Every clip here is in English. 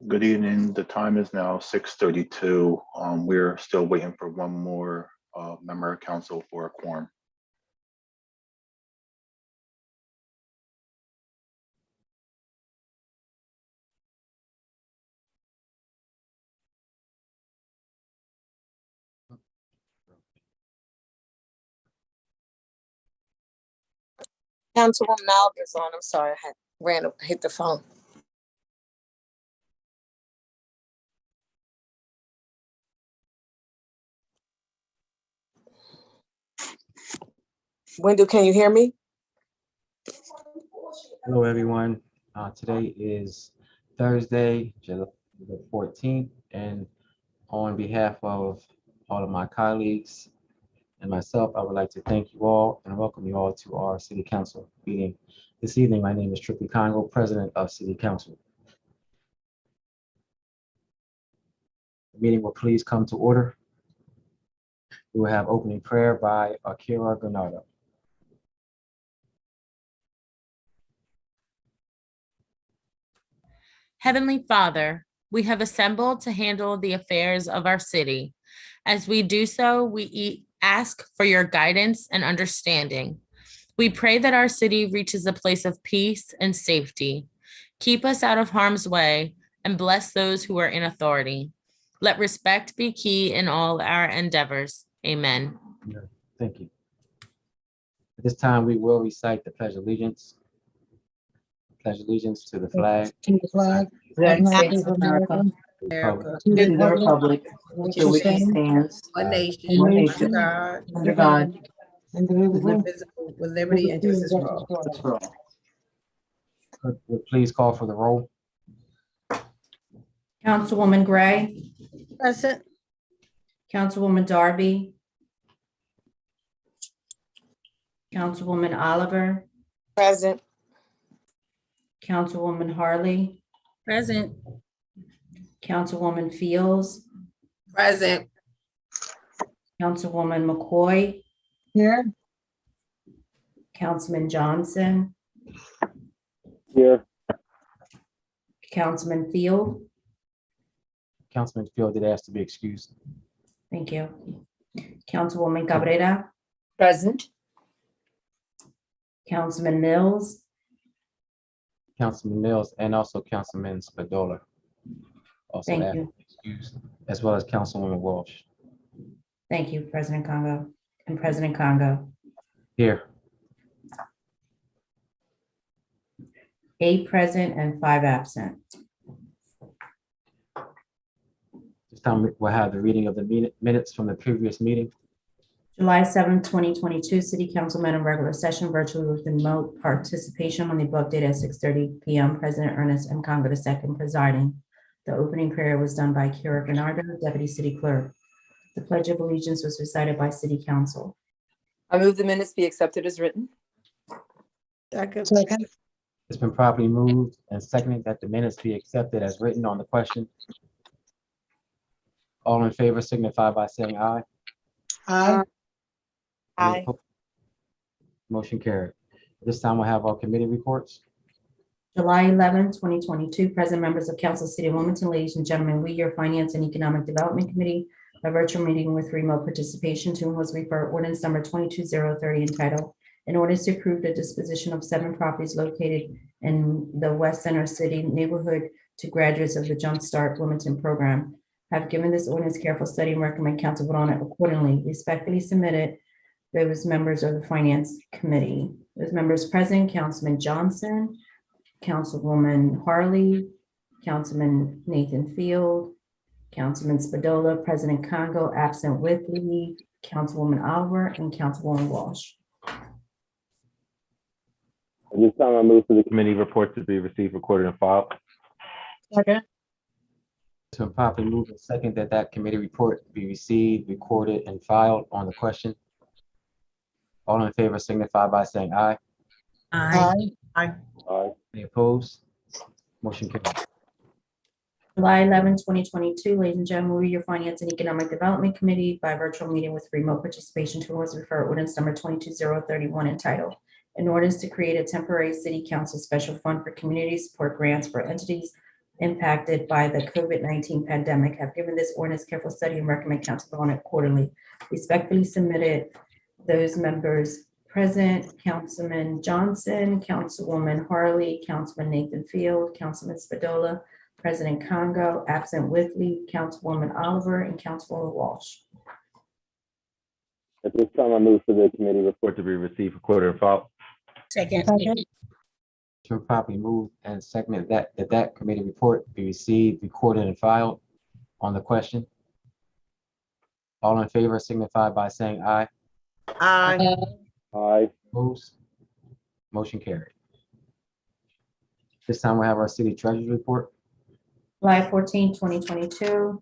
Good evening. The time is now 6:32. We're still waiting for one more member of council for a quorum. Councilwoman Alves on. I'm sorry, I hit the phone. Wendell, can you hear me? Hello, everyone. Today is Thursday, July the 14th, and on behalf of all of my colleagues and myself, I would like to thank you all and welcome you all to our City Council meeting this evening. My name is Trippy Congo, President of City Council. The meeting will please come to order. We will have opening prayer by Akira Granado. Heavenly Father, we have assembled to handle the affairs of our city. As we do so, we ask for your guidance and understanding. We pray that our city reaches a place of peace and safety. Keep us out of harm's way and bless those who are in authority. Let respect be key in all our endeavors. Amen. Thank you. At this time, we will recite the Pledge of Allegiance. Pledge allegiance to the flag. To the flag. United States of America. Republic, To To the republic for which it stands, one one nation, nation, under God, indivisible, indivisible, with liberty and justice for all. Clerk, will please call for the roll. Councilwoman Gray, Present. Councilwoman Darby, Councilwoman Oliver, Present. Councilwoman Harley, Present. Councilwoman Fields, Present. Councilwoman McCoy, here, Councilman Johnson, Here. Councilman Field. Councilman Field did ask to be excused. Thank you. Councilwoman Cabrera, Present. Councilman Mills, Councilman Mills and also Councilman Spadola. Also Thank asked to you. be excused, as well as Councilwoman Walsh. Thank you, President Congo and President Congo. Here. 8 present and 5 absent. This time we'll have the reading of the minutes from the previous meeting. July 7th, 2022, City Council met in regular session virtually with remote participation on the above date at 6:30 p.m. President Ernest M. Congo II presiding. The opening prayer was done by Kira Bernardo, Deputy City Clerk. The Pledge of Allegiance was recited by City Council. I move the minutes be accepted as written. Second. second, It's been properly moved and seconded that the minutes be accepted as written on the question. All in favor signify by saying aye. aye, Any Aye. opposed? Motion carried. This time we'll have our committee reports. July 11th, 2022, present members of Council City of Wilmington, ladies and gentlemen, we, your Finance and Economic Development Committee, a virtual meeting with remote participation to and was referred ordinance number 22030 entitled, an ordinance to approve the disposition of 7 properties located in the West Center City neighborhood to graduates of the Jumpstart Wilmington program. Have given this ordinance careful study and recommend council vote on it accordingly. Respectfully submitted, those members of the Finance Committee. Those members present, Councilman Johnson, Councilwoman Harley, Councilman Nathan Field, Councilman Spadola, President Congo, absent with leave, Councilwoman Oliver, and Councilwoman Walsh. At this time, I move for the committee report to be received, recorded, and filed. second, It's been properly moved and seconded that that committee report be received, recorded, and filed on the question. All in favor signify by saying aye. aye, Aye. Any opposed? Motion carried. July 11, 2022, ladies and gentlemen, we, your Finance and Economic Development Committee, by virtual meeting with remote participation to was referred ordinance number 22031 entitled, an ordinance to create a temporary city council special fund for community support grants for entities impacted by the COVID-19 pandemic have given this ordinance careful study and recommend council vote on it accordingly. Respectfully submitted, those members present: Councilman Johnson, Councilwoman Harley, Councilman Nathan Field, Councilman Spadola, President Congo, absent Whitley, Councilwoman Oliver, and Councilwoman Walsh. At this time, I move for the committee report to be received, recorded, and filed. Second. Second. It's been properly moved and seconded that committee report be received, recorded, and filed. On the question, all in favor signify by saying aye. Aye. Aye. Opposed? Motion carried. This time we have our city treasurer's report. July 14, 2022.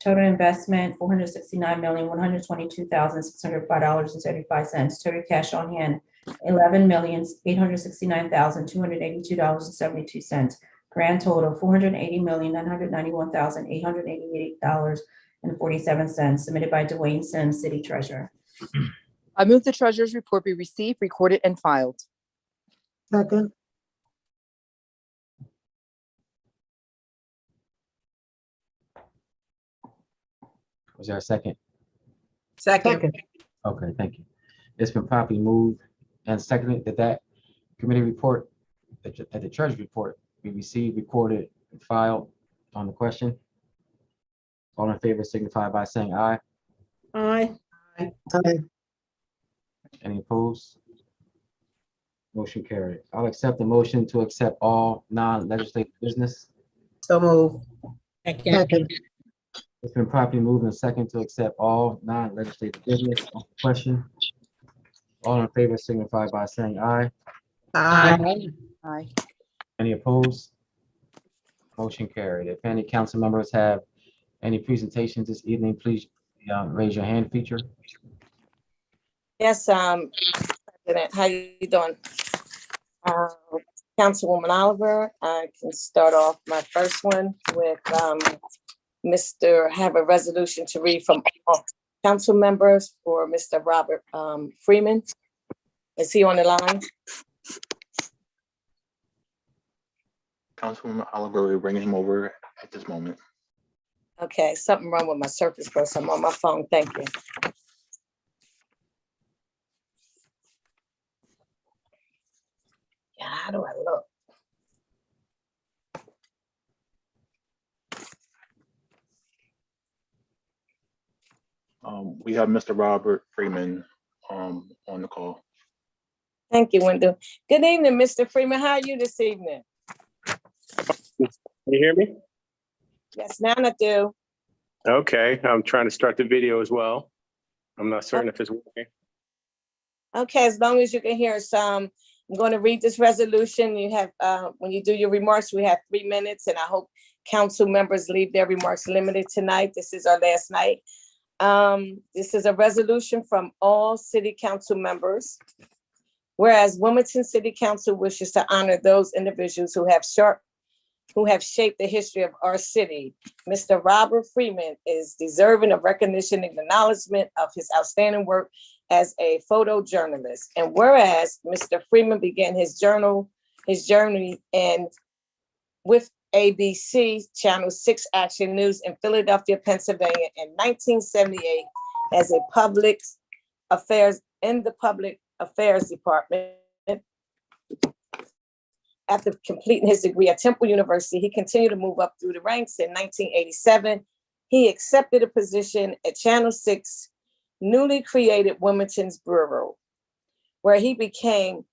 Total investment, $469,122,605.75. Total cash on hand, $11,869,282.72. Grand total, $480,991,888.47. Submitted by Dwayne Sims, City Treasurer. I move the treasurer's report be received, recorded, and filed. Second. Was there a second? Second. Second. Okay, thank you. It's been properly moved and seconded that committee report, that the treasurer's report be received, recorded, and filed. On the question, all in favor signify by saying aye. Aye. Aye. Any opposed? Motion carried. I'll accept the motion to accept all non-legislative business. So move. Second. It's been properly moved and second to accept all non-legislative business. On the question, all in favor signify by saying aye. Aye. Aye. Any opposed? Motion carried. If any council members have any presentations this evening, please raise your hand feature. Yes, President, how you doing? Councilwoman Oliver, I can start off my first one with have a resolution to read from all council members for Mr. Robert Freeman. Is he on the line? Councilwoman Oliver, we're bringing him over at this moment. Okay, something wrong with my Surface Pro. I'm on my phone. Thank you. Yeah, how do I look? We have Mr. Robert Freeman on the call. Thank you, Wendell. Good evening, Mr. Freeman. How are you this evening? Can you hear me? Yes, now I do. Okay, I'm trying to start the video as well. I'm not certain if it's working. Okay, as long as you can hear us, I'm going to read this resolution. You have, when you do your remarks, we have 3 minutes, and I hope council members leave their remarks limited tonight. This is our last night. This is a resolution from all city council members. Whereas Wilmington City Council wishes to honor those individuals who have shaped the history of our city. Mr. Robert Freeman is deserving of recognition and acknowledgement of his outstanding work as a photojournalist. And whereas Mr. Freeman began his journey with ABC Channel 6 Action News in Philadelphia, Pennsylvania in 1978 as a public affairs department. After completing his degree at Temple University, he continued to move up through the ranks. In 1987, he accepted a position at Channel 6 newly created Wilmington's Bureau, where he became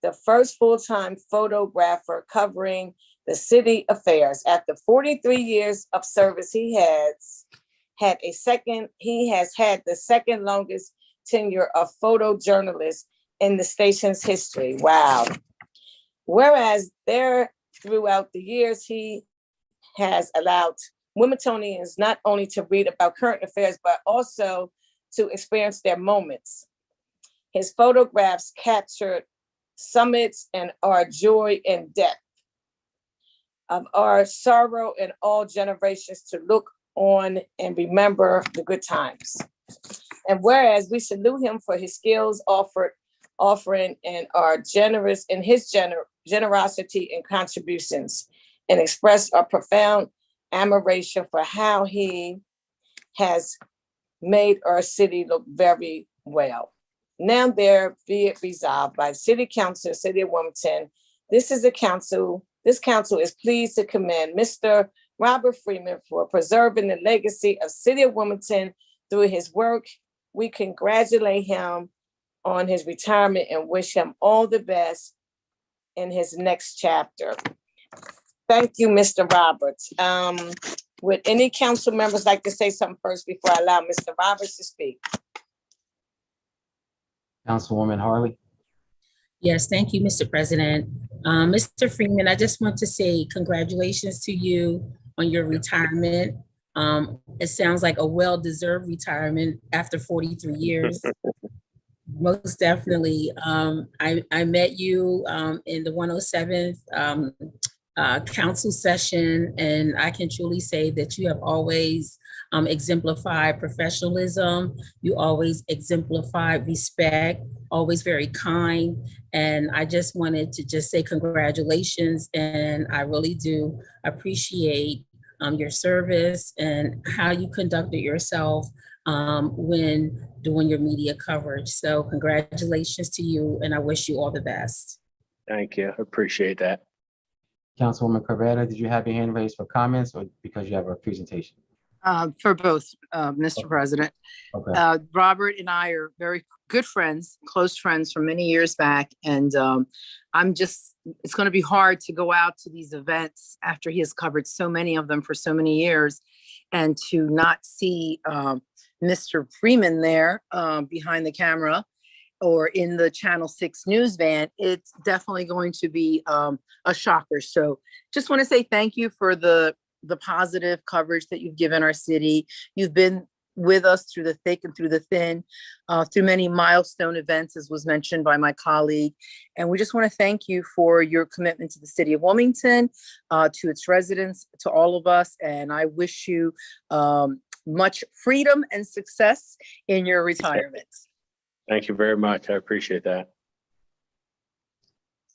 the first full-time photographer covering the city affairs. After 43 years of service, he has had the second longest tenure of photojournalists in the station's history. Wow. Whereas throughout the years, he has allowed Wilmingtonians not only to read about current affairs, but also to experience their moments. His photographs captured summits and our joy and depth of our sorrow in all generations to look on and remember the good times. And whereas we salute him for his skills offering and are generous in his generosity and contributions. and express our profound admiration for how he has made our city look very well. Now there be it resolved by City Council, City of Wilmington. This council is pleased to commend Mr. Robert Freeman for preserving the legacy of City of Wilmington through his work. We congratulate him on his retirement and wish him all the best in his next chapter. Thank you, Mr. Roberts. Would any council members like to say something first before I allow Mr. Roberts to speak? Councilwoman Harley. Yes, thank you, Mr. President. Mr. Freeman, I just want to say congratulations to you on your retirement. It sounds like a well-deserved retirement after 43 years. Most definitely. I met you in the 107th council session, and I can truly say that you have always exemplified professionalism. You always exemplified respect, always very kind. And I just wanted to just say congratulations. And I really do appreciate your service and how you conducted yourself when doing your media coverage. So congratulations to you, and I wish you all the best. Thank you. Appreciate that. Councilwoman Corvetta, did you have your hand raised for comments or because you have a presentation? For both, Mr. President. Okay. Robert and I are very good friends, close friends from many years back. And it's going to be hard to go out to these events after he has covered so many of them for so many years and to not see Mr. Freeman there behind the camera or in the Channel 6 news van. It's definitely going to be a shocker. So just want to say thank you for the positive coverage that you've given our city. You've been with us through the thick and through the thin, through many milestone events, as was mentioned by my colleague. And we just want to thank you for your commitment to the city of Wilmington, to its residents, to all of us. And I wish you much freedom and success in your retirement. Thank you very much. I appreciate that.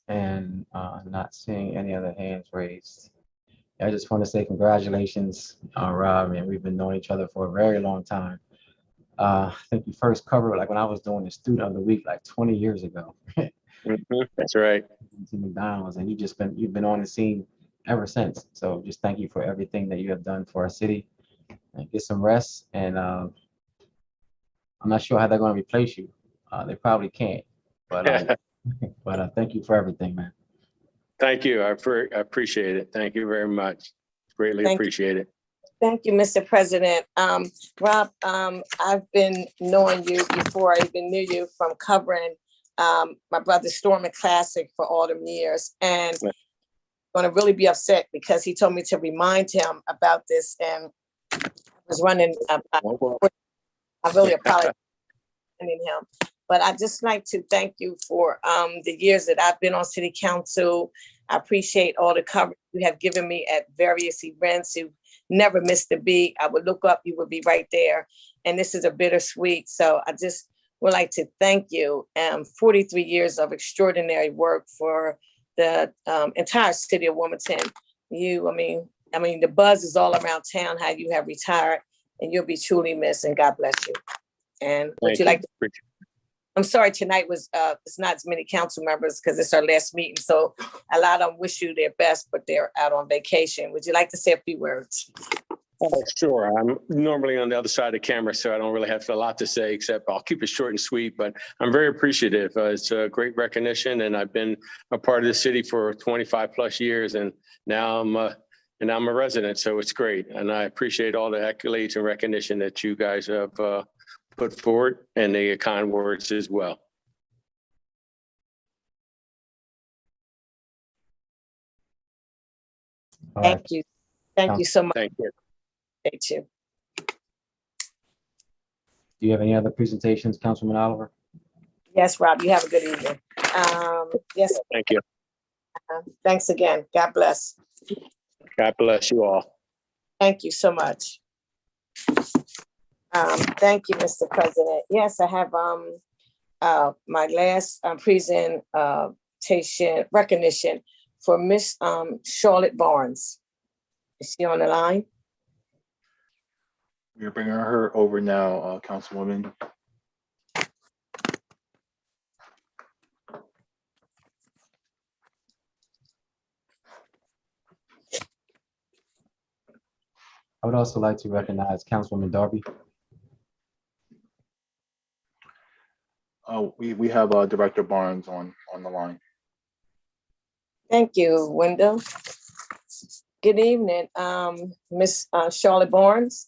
And not seeing any other hands raised. I just want to say congratulations, Rob, and we've been knowing each other for a very long time. I think you first covered, like when I was doing the Student of the Week, like 20 years ago. That's right. To McDonald's, and you've been on the scene ever since. So just thank you for everything that you have done for our city. And get some rest. And I'm not sure how they're going to replace you. They probably can't. But thank you for everything, man. Thank you. I appreciate it. Thank you very much. Greatly appreciate it. Thank you, Mr. President. Rob, I've been knowing you before I even knew you from covering my brother's Storming Classic for all them years. And I'm going to really be upset because he told me to remind him about this. And I was running, I really apologize for him. But I'd just like to thank you for the years that I've been on City Council. I appreciate all the coverage you have given me at various events. You never missed a beat. I would look up, you would be right there. And this is a bittersweet. So I just would like to thank you. 43 years of extraordinary work for the entire city of Wilmington. I mean, the buzz is all around town how you have retired, and you'll be truly missed, and God bless you. And would you like to? I'm sorry, tonight was it's not as many council members because it's our last meeting. So a lot of them wish you their best, but they're out on vacation. Would you like to say a few words? Oh, sure. I'm normally on the other side of the camera, so I don't really have a lot to say, except I'll keep it short and sweet, but I'm very appreciative. It's a great recognition, and I've been a part of the city for 25 plus years, and now I'm a resident, so it's great. And I appreciate all the accolades and recognition that you guys have put forward, and the kind words as well. Thank you. Thank you so much. Thank you. Thank you. Do you have any other presentations, Councilman Oliver? Yes, Rob, you have a good evening. Yes. Thank you. Thanks again. God bless. God bless you all. Thank you so much. Thank you, Mr. President. Yes, I have my last presentation recognition for Miss Charlotte Barnes. Is she on the line? We're bringing her over now, Councilwoman. I would also like to recognize Councilwoman Darby. We have Director Barnes on the line. Thank you, Wendell. Good evening, Miss Charlotte Barnes.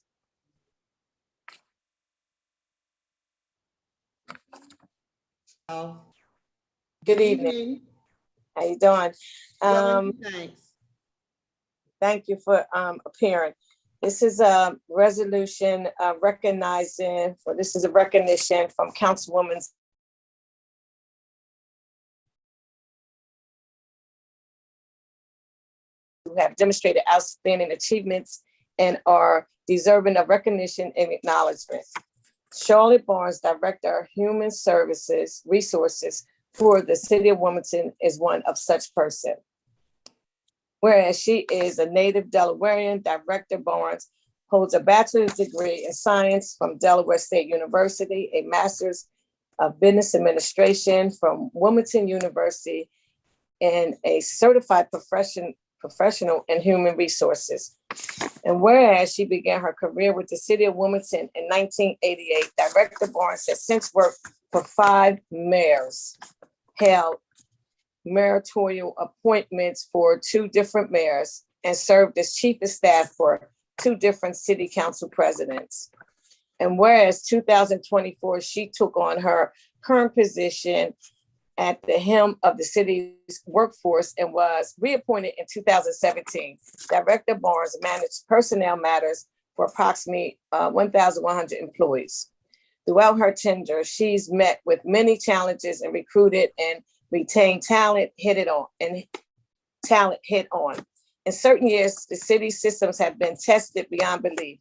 Good evening. How you doing? Thanks. Thank you for appearing. This is a resolution recognizing, or this is a recognition from Councilwoman who have demonstrated outstanding achievements and are deserving of recognition and acknowledgement. Charlotte Barnes, Director of Human Services Resources for the City of Wilmington, is one of such person. Whereas she is a native Delawarean, Director Barnes holds a bachelor's degree in science from Delaware State University, a master's of business administration from Wilmington University, and a certified professional in human resources. And whereas she began her career with the City of Wilmington in 1988, Director Barnes has since worked for 5 mayors, held mayoral appointments for 2 different mayors, and served as chief of staff for 2 different city council presidents. And whereas 2024, she took on her current position at the helm of the city's workforce and was reappointed in 2017. Director Barnes managed personnel matters for approximately 1,100 employees. Throughout her tenure, she's met with many challenges and recruited and retained talent hit on. In certain years, the city systems have been tested beyond belief.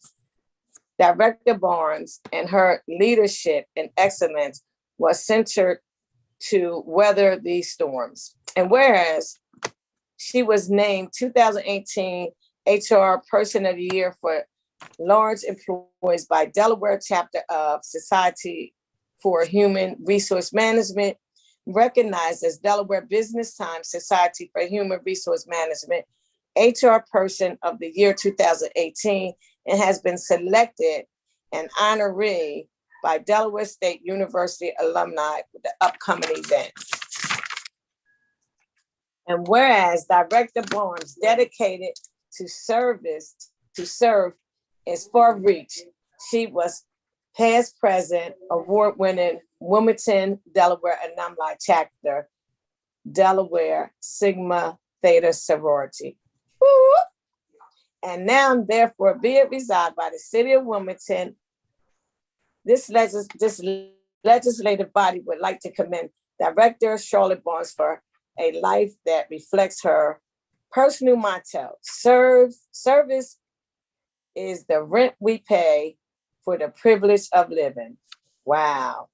Director Barnes and her leadership and excellence was centered to weather these storms. And whereas she was named 2018 HR Person of the Year for large employees by Delaware chapter of Society for Human Resource Management, recognized as Delaware Business Times Society for Human Resource Management HR Person of the Year 2018, and has been selected an honoree by Delaware State University alumni with the upcoming event. And whereas Director Barnes dedicated to serve is far reach, she was past present award-winning Wilmington, Delaware alumni chapter, Delaware Sigma Theta sorority. Woo! And now therefore be it resolved by the City of Wilmington, this legislative body would like to commend Director Charlotte Barnes for a life that reflects her personal motto: service is the rent we pay for the privilege of living. Wow.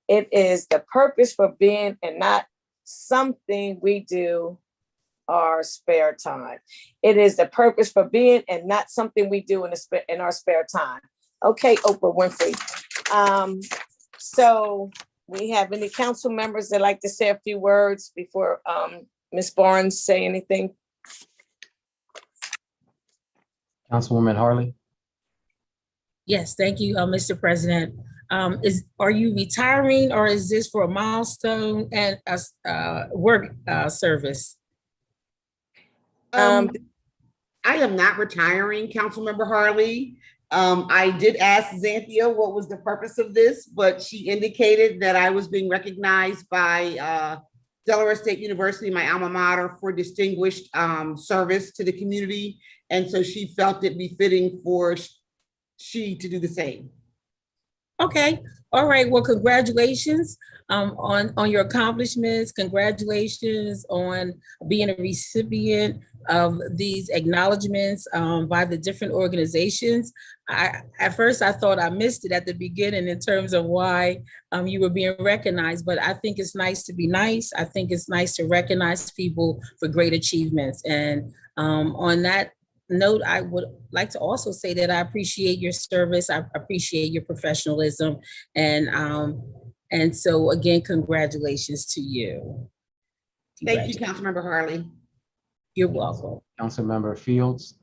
It is the purpose for being and not something we do our spare time. It is the purpose for being and not something we do in our spare time. Okay, Oprah Winfrey. So we have any council members that like to say a few words before Ms. Barnes say anything? Councilwoman Harley. Yes, thank you, Mr. President. Are you retiring, or is this for a milestone and a work service? I am not retiring, Councilmember Harley. I did ask Xanthia what was the purpose of this, but she indicated that I was being recognized by Delaware State University, my alma mater, for distinguished service to the community. And so she felt it befitting for she to do the same. Okay, all right, well, congratulations on your accomplishments. Congratulations on being a recipient of these acknowledgements by the different organizations. At first I thought I missed it at the beginning in terms of why you were being recognized, but I think it's nice to be nice. I think it's nice to recognize people for great achievements. And on that note, I would like to also say that I appreciate your service. I appreciate your professionalism. And so again, congratulations to you. Thank you, Councilmember Harley. You're welcome. Councilmember Fields.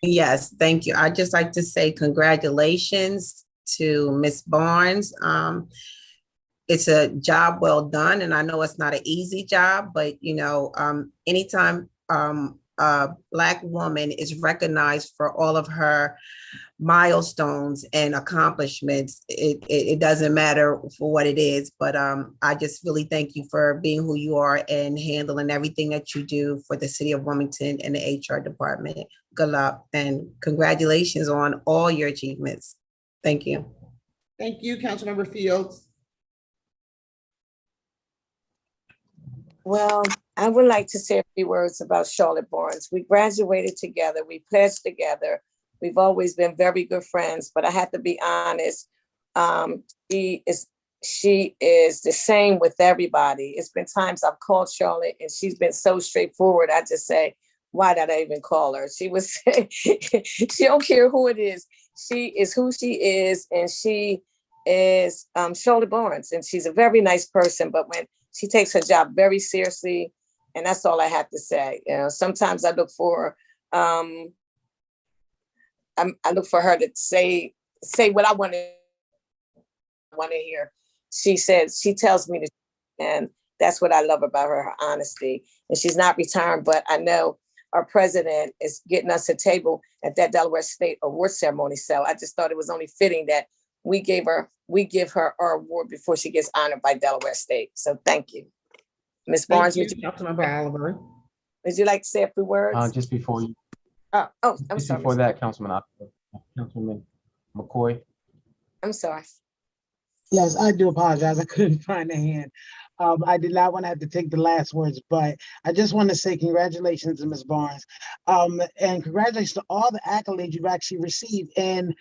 Yes, thank you. I'd just like to say congratulations to Ms. Barnes. It's a job well done, and I know it's not an easy job, but you know, anytime a Black woman is recognized for all of her milestones and accomplishments, it doesn't matter for what it is, but I just really thank you for being who you are and handling everything that you do for the city of Wilmington and the HR department. Good luck and congratulations on all your achievements. Thank you. Thank you, Councilmember Fields. Well, I would like to say a few words about Charlotte Barnes. We graduated together, we pledged together. We've always been very good friends, but I have to be honest. She is the same with everybody. It's been times I've called Charlotte and she's been so straightforward. I just say, why did I even call her? She was, she don't care who it is. She is who she is, and she is Charlotte Barnes, and she's a very nice person, but when she takes her job very seriously, and that's all I have to say. You know, sometimes I look for I look for her to say what I want to hear. She says, she tells me to, and that's what I love about her honesty. And she's not retiring, but I know our president is getting us a table at that Delaware State award ceremony. So I just thought it was only fitting that we give her our award before she gets honored by Delaware State. So thank you. Ms. Barnes, Councilmember Oliver. Would you like to say a few words? Just before you. I'm just sorry. Before that, Councilman McCoy. I'm sorry. Yes, I do apologize. I couldn't find a hand. I did not want to have to take the last words, but I just want to say congratulations to Ms. Barnes. And congratulations to all the accolades you've actually received. And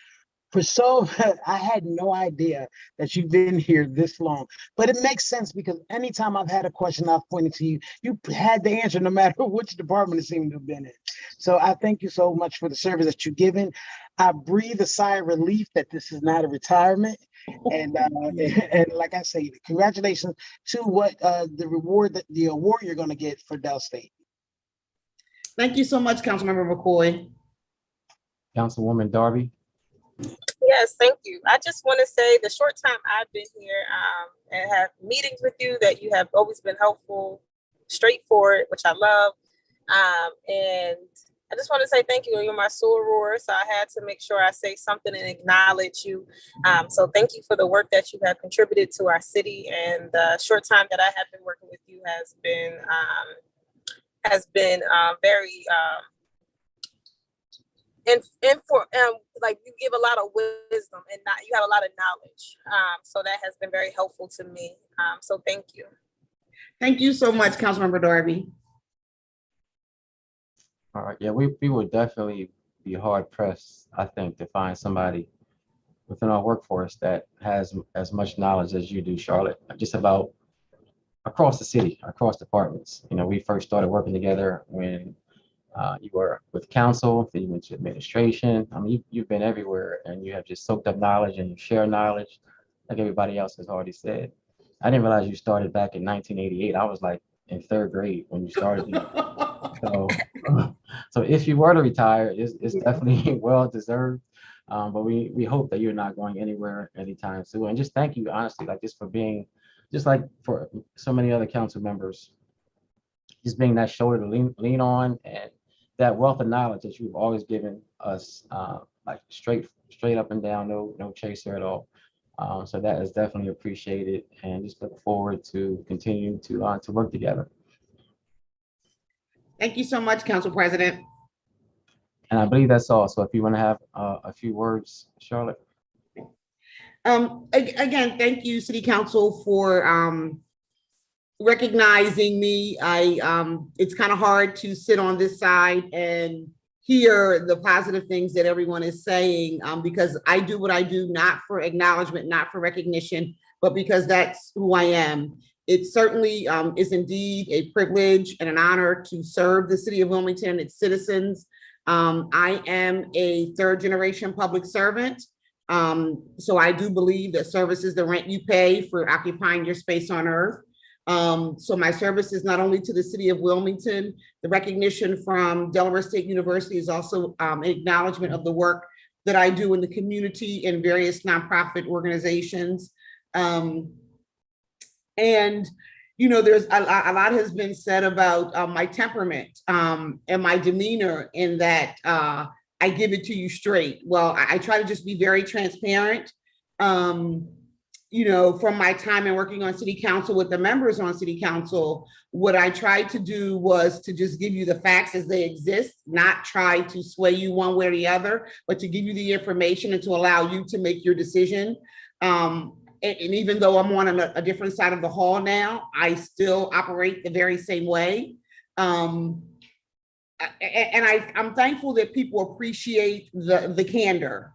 I had no idea that you've been here this long, but it makes sense because anytime I've had a question, I've pointed to you, you had the answer no matter which department it seemed to have been in. So I thank you so much for the service that you've given. I breathe a sigh of relief that this is not a retirement. And like I say, congratulations to what the award you're going to get for Del State. Thank you so much, Councilmember McCoy. Councilwoman Darby. Yes, thank you. I just want to say the short time I've been here and have meetings with you that you have always been helpful, straightforward, which I love. And I just want to say thank you. You're my soror, so I had to make sure I say something and acknowledge you. So thank you for the work that you have contributed to our city. And the short time that I have been working with you has been very like you give a lot of wisdom and you have a lot of knowledge. So that has been very helpful to me. So thank you. Thank you so much, Councilmember Darby. All right, yeah, we would definitely be hard pressed, I think, to find somebody within our workforce that has as much knowledge as you do, Charlotte, just about across the city, across departments. You know, we first started working together when you were with council, then you went to administration. I mean, you've been everywhere and you have just soaked up knowledge and you share knowledge like everybody else has already said. I didn't realize you started back in 1988. I was like in third grade when you started. So if you were to retire, it's definitely well deserved. But we hope that you're not going anywhere anytime soon. And just thank you, honestly, like just for being, just like for so many other council members, just being that shoulder to lean on and that wealth of knowledge that you've always given us, like straight up and down, no chaser at all. So that is definitely appreciated, and just look forward to continuing to work together. Thank you so much, Council President. And I believe that's all. So if you want to have a few words, Charlotte. Again, thank you, City Council, for recognizing me. It's kind of hard to sit on this side and hear the positive things that everyone is saying, because I do what I do, not for acknowledgement, not for recognition, but because that's who I am. It certainly is indeed a privilege and an honor to serve the city of Wilmington, its citizens. I am a third generation public servant. So I do believe that service is the rent you pay for occupying your space on earth. So my service is not only to the city of Wilmington, the recognition from Delaware State University is also an acknowledgement of the work that I do in the community in various nonprofit organizations. And, you know, there's a lot has been said about my temperament and my demeanor, in that I give it to you straight. Well, I try to just be very transparent. You know, from my time in working on city council with the members on city council, what I tried to do was to just give you the facts as they exist, not try to sway you one way or the other, but to give you the information and to allow you to make your decision. And even though I'm on a different side of the hall now, I still operate the very same way. And I'm thankful that people appreciate the candor.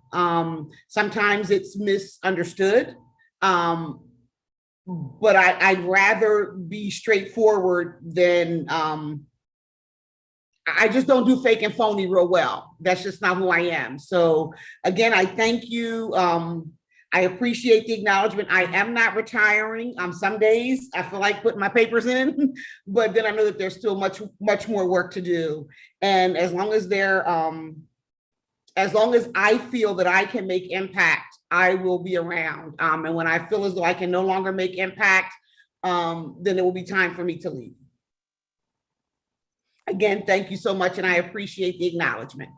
Sometimes it's misunderstood. But I'd rather be straightforward than, I just don't do fake and phony real well. That's just not who I am. So again, I thank you. I appreciate the acknowledgement. I am not retiring. Some days I feel like putting my papers in, but then I know that there's still much more work to do. And as long as I feel that I can make impact, I will be around. And when I feel as though I can no longer make impact, then it will be time for me to leave. Again, thank you so much, and I appreciate the acknowledgement.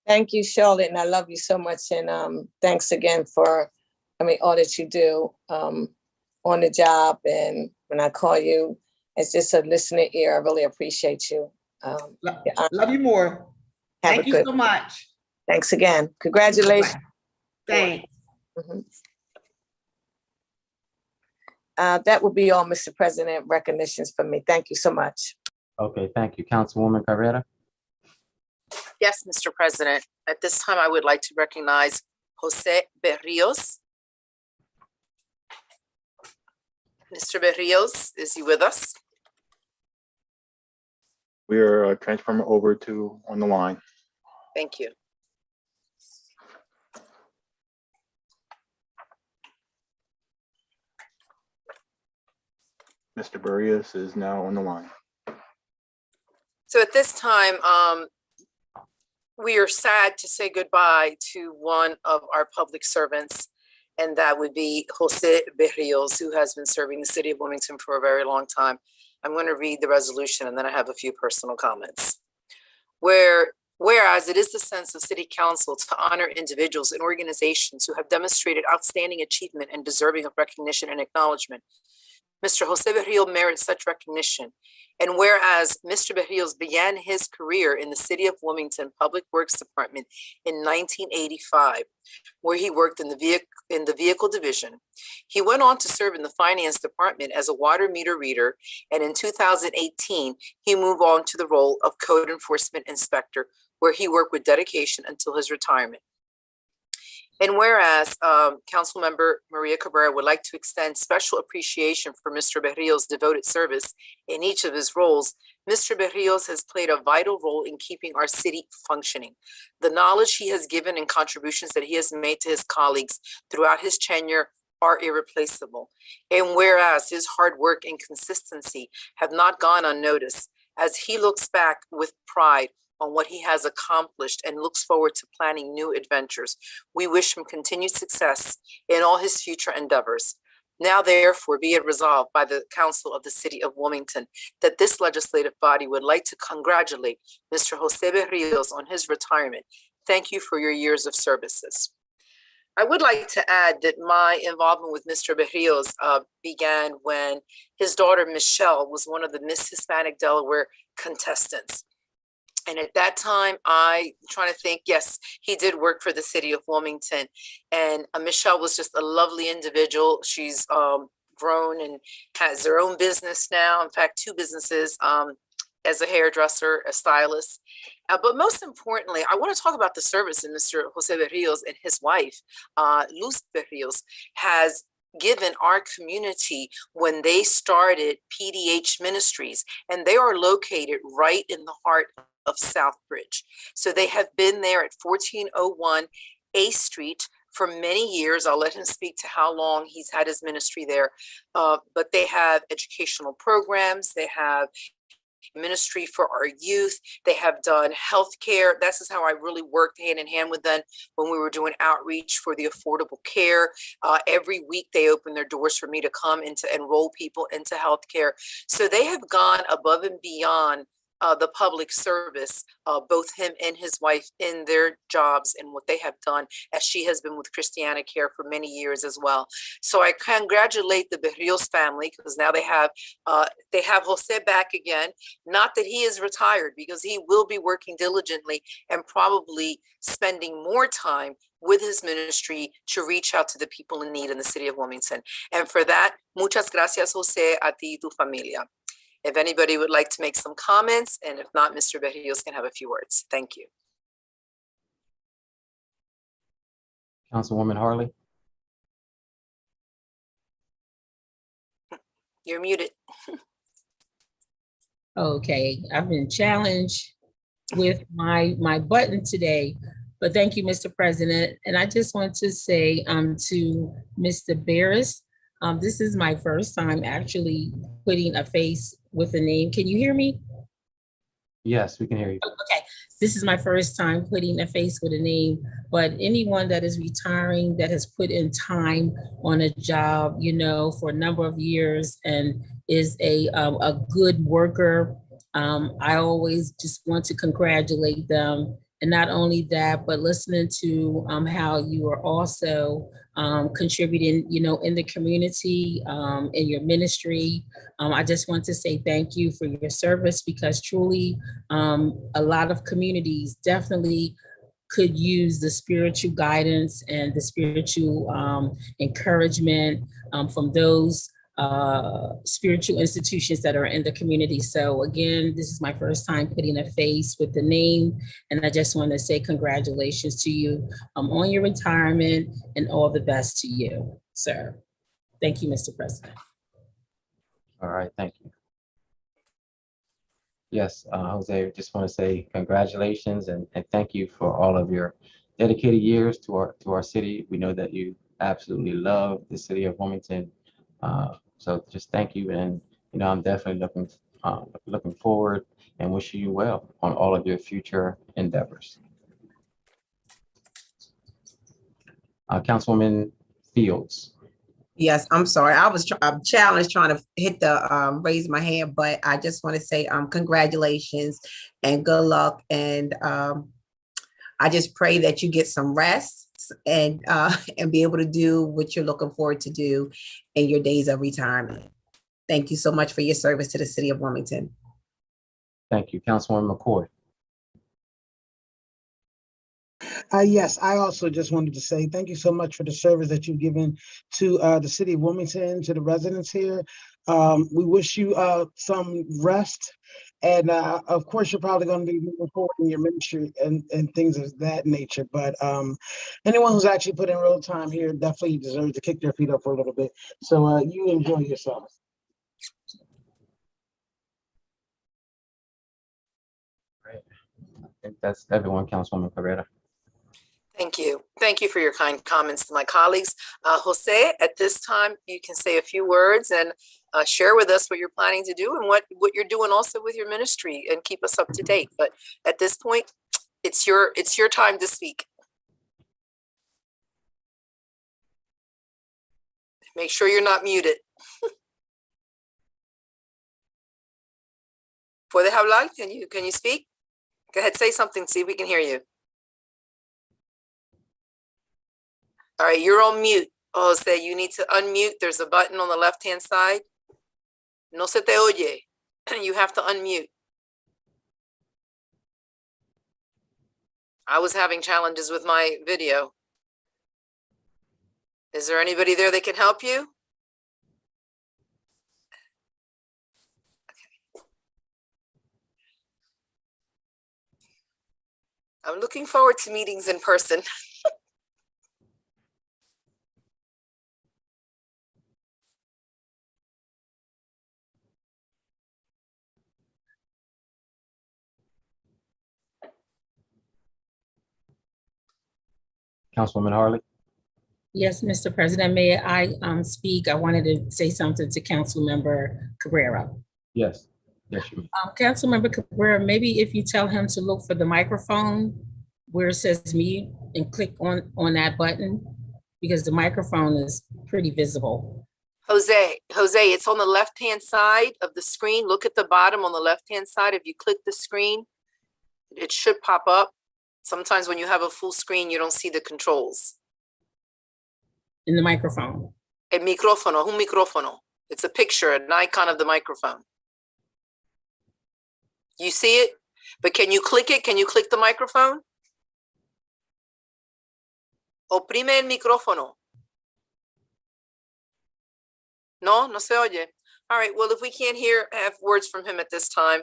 Thank you, Charlotte, and I love you so much. And thanks again for, all that you do on the job. And when I call you, it's just a listening ear. I really appreciate you. Love you more. Thank you so much. Thanks again. Congratulations. Thanks. That would be all, Mr. President. Recognitions for me. Thank you so much. Okay, thank you. Councilwoman Carrera. Yes, Mr. President. At this time, I would like to recognize Jose Berrios. Mr. Berrios, is he with us? We are transferring over to on the line. Thank you. Mr. Barrios is now on the line. So at this time, we are sad to say goodbye to one of our public servants, and that would be Jose Berrios, who has been serving the city of Wilmington for a very long time. I'm going to read the resolution, and then I have a few personal comments. Whereas it is the sense of City Council to honor individuals and organizations who have demonstrated outstanding achievement and deserving of recognition and acknowledgement, Mr. Jose Berrios merits such recognition. And whereas Mr. Berrios began his career in the City of Wilmington Public Works Department in 1985, where he worked in the vehicle division, he went on to serve in the finance department as a water meter reader. And in 2018, he moved on to the role of code enforcement inspector, where he worked with dedication until his retirement. And whereas Councilmember Maria Cabrera would like to extend special appreciation for Mr. Berrios' devoted service in each of his roles, Mr. Berrios has played a vital role in keeping our city functioning. The knowledge he has given and contributions that he has made to his colleagues throughout his tenure are irreplaceable. And whereas his hard work and consistency have not gone unnoticed, as he looks back with pride on what he has accomplished and looks forward to planning new adventures, we wish him continued success in all his future endeavors. Now, therefore, be it resolved by the Council of the City of Wilmington that this legislative body would like to congratulate Mr. Jose Berrios on his retirement. Thank you for your years of services. I would like to add that my involvement with Mr. Berrios began when his daughter, Michelle, was one of the Miss Hispanic Delaware contestants. And at that time, yes, he did work for the city of Wilmington. And Michelle was just a lovely individual. She's grown and has their own business now. In fact, two businesses, as a hairdresser, a stylist. But most importantly, I want to talk about the service that Mr. Jose Berrios and his wife, Luz Berrios, has given our community when they started PDH Ministries, and they are located right in the heart of Southbridge. So they have been there at 1401 A Street for many years. I'll let him speak to how long he's had his ministry there. But they have educational programs. They have ministry for our youth. They have done healthcare. This is how I really worked hand in hand with them when we were doing outreach for the affordable care. Every week they open their doors for me to come and to enroll people into healthcare. So they have gone above and beyond the public service, both him and his wife in their jobs and what they have done, as she has been with Christiana Care for many years as well. So I congratulate the Berrios family, because now they have Jose back again. Not that he is retired, because he will be working diligently and probably spending more time with his ministry to reach out to the people in need in the city of Wilmington. And for that, muchas gracias, Jose, a ti y tu familia. If anybody would like to make some comments, and if not, Mr. Berrios can have a few words. Thank you. Councilwoman Harley. You're muted. Okay, I've been challenged with my button today, but thank you, Mr. President. And I just want to say to Mr. Barris, this is my first time actually putting a face with a name. Can you hear me? Yes, we can hear you. Okay, this is my first time putting a face with a name, but anyone that is retiring, that has put in time on a job, you know, for a number of years and is a good worker, I always just want to congratulate them. And not only that, but listening to how you are also contributing, you know, in the community, in your ministry. I just want to say thank you for your service, because truly a lot of communities definitely could use the spiritual guidance and the spiritual encouragement from those spiritual institutions that are in the community. So again, this is my first time putting a face with the name, and I just want to say congratulations to you on your retirement and all the best to you, sir. Thank you, Mr. President. All right, thank you. Yes, Jose, just want to say congratulations and thank you for all of your dedicated years to our city. We know that you absolutely love the city of Wilmington. So just thank you, and you know, I'm definitely looking forward and wishing you well on all of your future endeavors. Councilwoman Fields. Yes, I'm sorry. I'm challenged trying to hit the raise my hand, but I just want to say congratulations and good luck. And I just pray that you get some rest and be able to do what you're looking forward to do in your days of retirement. Thank you so much for your service to the city of Wilmington. Thank you. Councilwoman McCoy. Yes, I also just wanted to say thank you so much for the service that you've given to the city of Wilmington, to the residents here. We wish you some rest. And of course, you're probably going to be moving forward in your ministry and things of that nature. But anyone who's actually put in real time here definitely deserves to kick their feet up for a little bit. So you enjoy yourself. Great. I think that's everyone, Councilwoman Carrera. Thank you. Thank you for your kind comments to my colleagues. Jose, at this time, you can say a few words and share with us what you're planning to do and what you're doing also with your ministry, and keep us up to date. But at this point, it's your time to speak. Make sure you're not muted. ¿Puedes hablar? Can you speak? Go ahead, say something, see if we can hear you. All right, you're on mute. Jose, you need to unmute. There's a button on the left-hand side. No se te oye. You have to unmute. I was having challenges with my video. Is there anybody there that can help you? I'm looking forward to meetings in person. Councilwoman Harley? Yes, Mr. President, may I speak? I wanted to say something to Councilmember Cabrera. Yes. Yes, you may. Councilmember Cabrera, maybe if you tell him to look for the microphone where it says mute and click on that button, because the microphone is pretty visible. Jose, it's on the left-hand side of the screen. Look at the bottom on the left-hand side. If you click the screen, it should pop up. Sometimes when you have a full screen, you don't see the controls. In the microphone. El micrófono, un micrófono. It's a picture, an icon of the microphone. You see it? But can you click it? Can you click the microphone? Oprime el micrófono. No, no se oye. All right, well, if we can't have words from him at this time,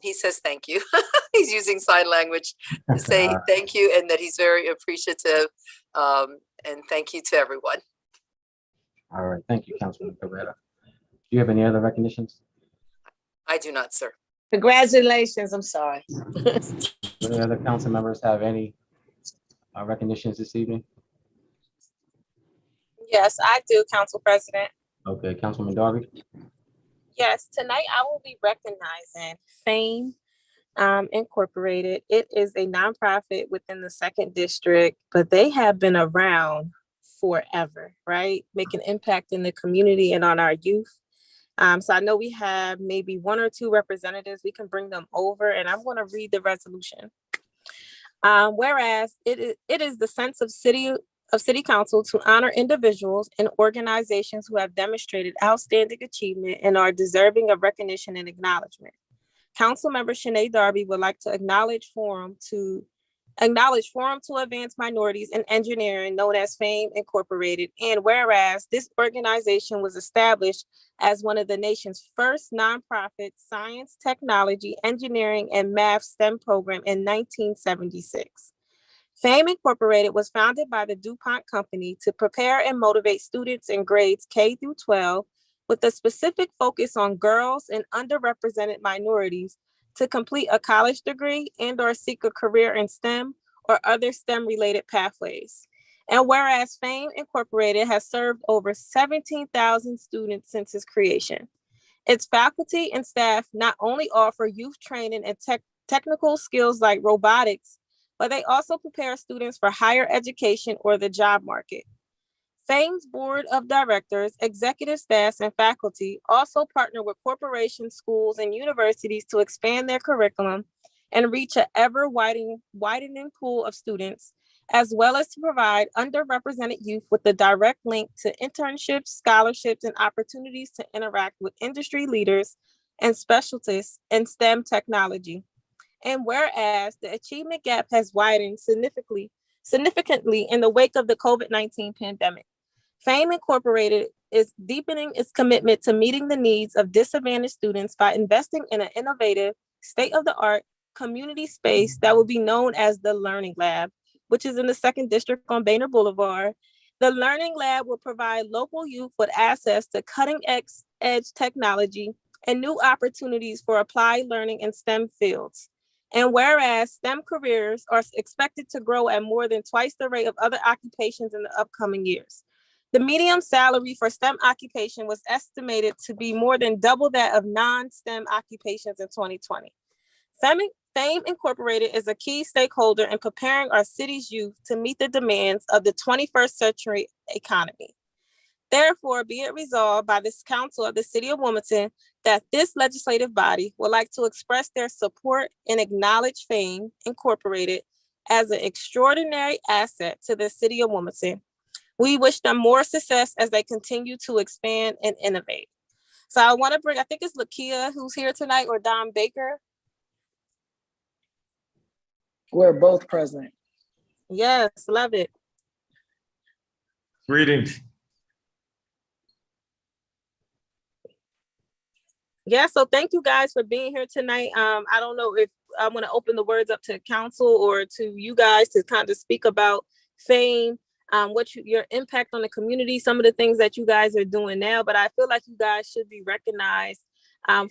he says thank you. He's using sign language to say thank you and that he's very appreciative. And thank you to everyone. All right, thank you, Councilwoman Cabrera. Do you have any other recognitions? I do not, sir. Congratulations, I'm sorry. Any other council members have any recognitions this evening? Yes, I do, Council President. Okay, Councilwoman Darby? Yes, tonight I will be recognizing Fame Incorporated. It is a nonprofit within the 2nd District, but they have been around forever, right? Making impact in the community and on our youth. So I know we have maybe 1 or 2 representatives. We can bring them over, and I'm going to read the resolution. Whereas it is the sense of City Council to honor individuals and organizations who have demonstrated outstanding achievement and are deserving of recognition and acknowledgement. Councilmember Shanae Darby would like to acknowledge Forum to Advance Minorities in Engineering, known as FAME Incorporated. And whereas this organization was established as one of the nation's first nonprofit science, technology, engineering, and math STEM program in 1976. FAME Incorporated was founded by the DuPont Company to prepare and motivate students in grades K through 12 with a specific focus on girls and underrepresented minorities to complete a college degree and/or seek a career in STEM or other STEM-related pathways. And whereas FAME Incorporated has served over 17,000 students since its creation. Its faculty and staff not only offer youth training and technical skills like robotics, but they also prepare students for higher education or the job market. FAME's board of directors, executive staffs, and faculty also partner with corporations, schools, and universities to expand their curriculum and reach an ever-widening pool of students, as well as to provide underrepresented youth with a direct link to internships, scholarships, and opportunities to interact with industry leaders and specialists in STEM technology. And whereas the achievement gap has widened significantly in the wake of the COVID-19 pandemic, FAME Incorporated is deepening its commitment to meeting the needs of disadvantaged students by investing in an innovative, state-of-the-art community space that will be known as the Learning Lab, which is in the 2nd District on Boehner Boulevard. The Learning Lab will provide local youth with access to cutting-edge technology and new opportunities for applied learning in STEM fields. And whereas STEM careers are expected to grow at more than twice the rate of other occupations in the upcoming years. The median salary for STEM occupation was estimated to be more than double that of non-STEM occupations in 2020. FAME Incorporated is a key stakeholder in preparing our city's youth to meet the demands of the 21st century economy. Therefore, be it resolved by this council of the City of Wilmington that this legislative body would like to express their support and acknowledge FAME Incorporated as an extraordinary asset to the City of Wilmington. We wish them more success as they continue to expand and innovate. So I want to bring, I think it's Lakia who's here tonight, or Don Baker. We're both present. Yes, love it. Greetings. Yeah, so thank you guys for being here tonight. I don't know if I want to open the words up to council or to you guys to kind of speak about FAME, your impact on the community, some of the things that you guys are doing now. But I feel like you guys should be recognized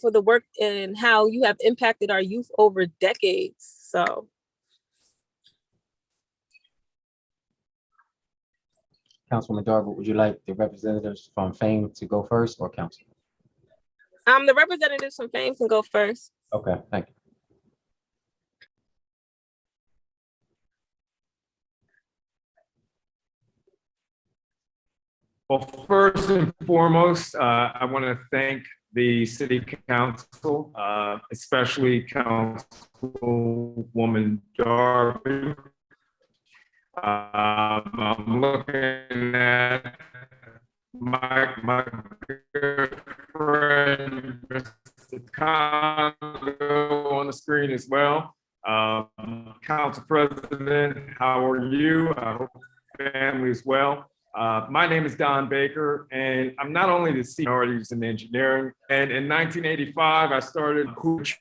for the work and how you have impacted our youth over decades. So. Councilwoman Darville, would you like the representatives from FAME to go first, or council? The representatives from FAME can go first. Okay, thank you. Well, first and foremost, I want to thank the City Council, especially Councilwoman Darby. I'm looking at my good friend, Mr. Condo, on the screen as well. Council President, how are you? I hope family is well. My name is Don Baker, and I'm not only the seniorities in engineering. And in 1985, I started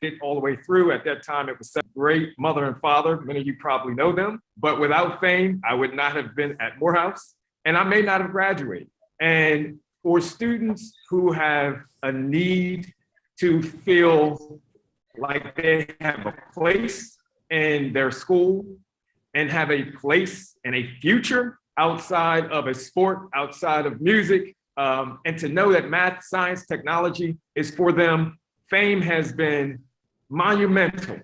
it all the way through. At that time, it was such a great mother and father. Many of you probably know them. But without FAME, I would not have been at Morehouse, and I may not have graduated. And for students who have a need to feel like they have a place in their school and have a place and a future outside of a sport, outside of music, and to know that math, science, technology is for them, FAME has been monumental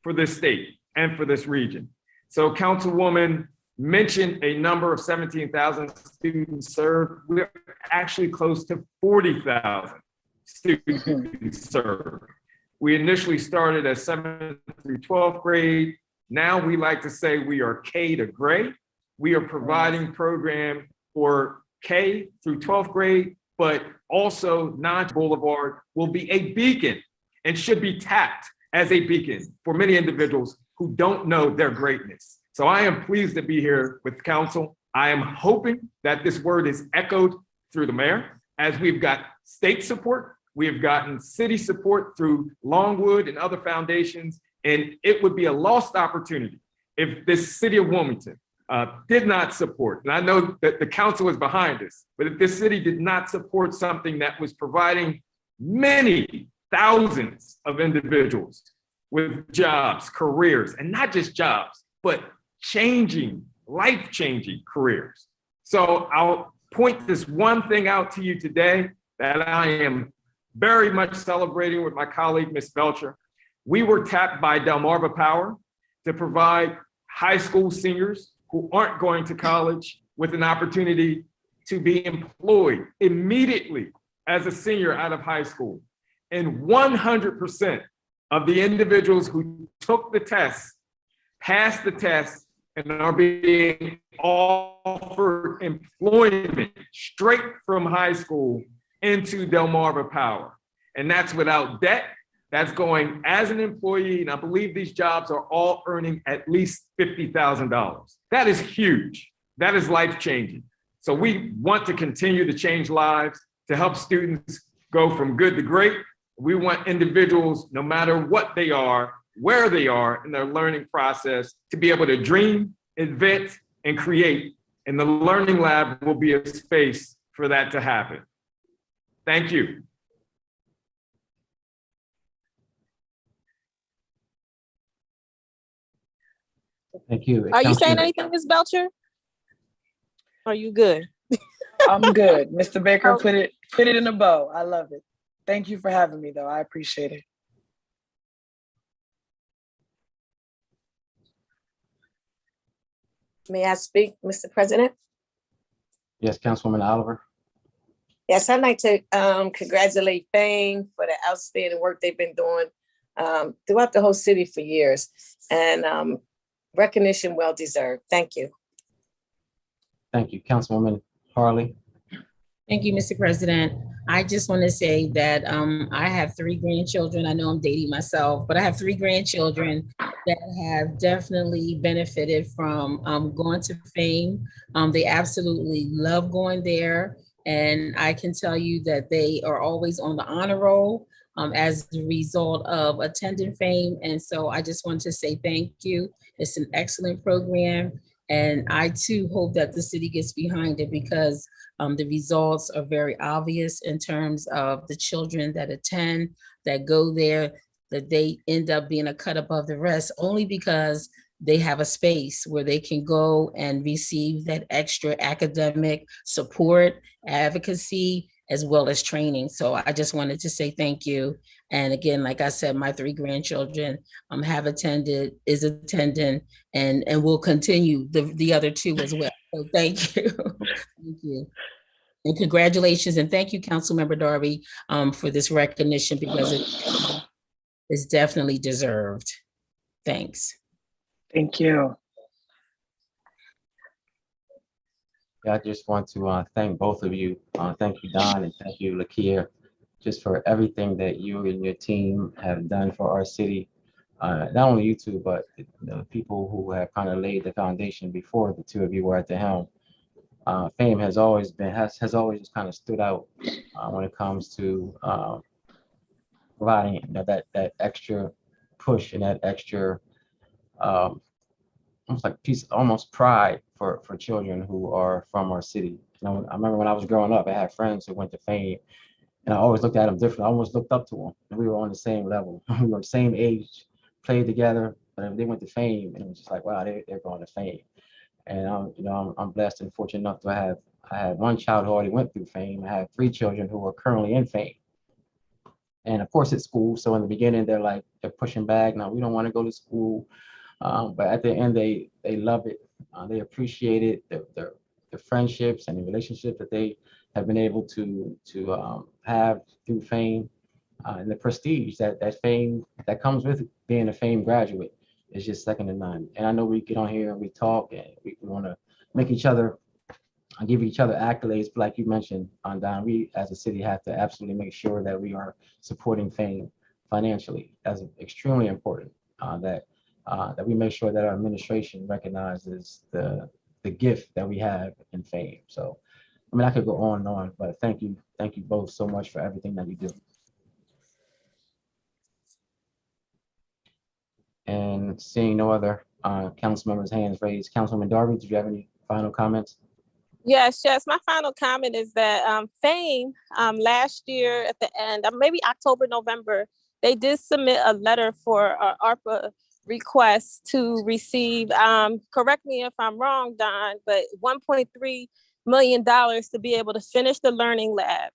for this state and for this region. So Councilwoman mentioned a number of 17,000 students served. We're actually close to 40,000 students served. We initially started at 7th through 12th grade. Now we like to say we are K to grade. We are providing program for K through 12th grade, but also Notch Boulevard will be a beacon and should be tapped as a beacon for many individuals who don't know their greatness. So I am pleased to be here with council. I am hoping that this word is echoed through the mayor, as we've got state support, we have gotten city support through Longwood and other foundations, and it would be a lost opportunity if this city of Wilmington did not support, and I know that the council is behind us, but if this city did not support something that was providing many thousands of individuals with jobs, careers, and not just jobs, but changing, life-changing careers. So I'll point this one thing out to you today that I am very much celebrating with my colleague, Ms. Belcher. We were tapped by Delmarva Power to provide high school seniors who aren't going to college with an opportunity to be employed immediately as a senior out of high school. And 100% of the individuals who took the test, passed the test, and are being offered employment straight from high school into Delmarva Power. And that's without debt. That's going as an employee, and I believe these jobs are all earning at least $50,000. That is huge. That is life-changing. So we want to continue to change lives, to help students go from good to great. We want individuals, no matter what they are, where they are in their learning process, to be able to dream, invent, and create. And the Learning Lab will be a space for that to happen. Thank you. Thank you. Are you saying anything, Ms. Belcher? Are you good? I'm good. Mr. Baker put it in a bow. I love it. Thank you for having me, though. I appreciate it. May I speak, Mr. President? Yes, Councilwoman Oliver. Yes, I'd like to congratulate FAME for the outstanding work they've been doing throughout the whole city for years. And recognition well deserved. Thank you. Thank you. Councilwoman Harley. Thank you, Mr. President. I just want to say that I have 3 grandchildren. I know I'm dating myself, but I have 3 grandchildren that have definitely benefited from going to FAME. They absolutely love going there. And I can tell you that they are always on the honor roll. as a result of attending FAME. And so I just want to say thank you. It's an excellent program. And I too hope that the city gets behind it because the results are very obvious in terms of the children that attend, that go there, that they end up being a cut above the rest only because they have a space where they can go and receive that extra academic support, advocacy, as well as training. So I just wanted to say thank you. And again, like I said, my 3 grandchildren have attended, is attending, and will continue the other 2 as well. So thank you. Thank you. And congratulations. And thank you, Councilmember Darby, for this recognition because it is definitely deserved. Thanks. Thank you. Yeah, I just want to thank both of you. Thank you, Don, and thank you, Lakia, just for everything that you and your team have done for our city. Not only you two, but the people who have kind of laid the foundation before the 2 of you were at the helm. FAME has always been, has always just kind of stood out when it comes to providing that extra push and that extra almost like almost pride for children who are from our city. I remember when I was growing up, I had friends who went to FAME, and I always looked at them different. I almost looked up to them, and we were on the same level. We were the same age, played together, but they went to FAME, and it was just like, wow, they're going to FAME. And I'm blessed and fortunate enough to I had 1 child who already went through FAME. I have 3 children who are currently in FAME. And of course, it's school. So in the beginning, they're pushing back. No, we don't want to go to school. But at the end, they love it. They appreciate it. The friendships and the relationships that they have been able to have through FAME, and the prestige that FAME that comes with being a FAME graduate is just second to none. And I know we get on here and we talk and we want to make each other give each other accolades, but like you mentioned, Don, we as a city have to absolutely make sure that we are supporting FAME financially. That's extremely important. That we make sure that our administration recognizes the gift that we have in FAME. So, I mean, I could go on and on, but thank you both so much for everything that you do. And seeing no other council members' hands raised, Councilwoman Darby, did you have any final comments? Yes. My final comment is that FAME last year at the end, maybe October, November, they did submit a letter for ARPA request to receive, correct me if I'm wrong, Don, but $1.3 million to be able to finish the learning lab.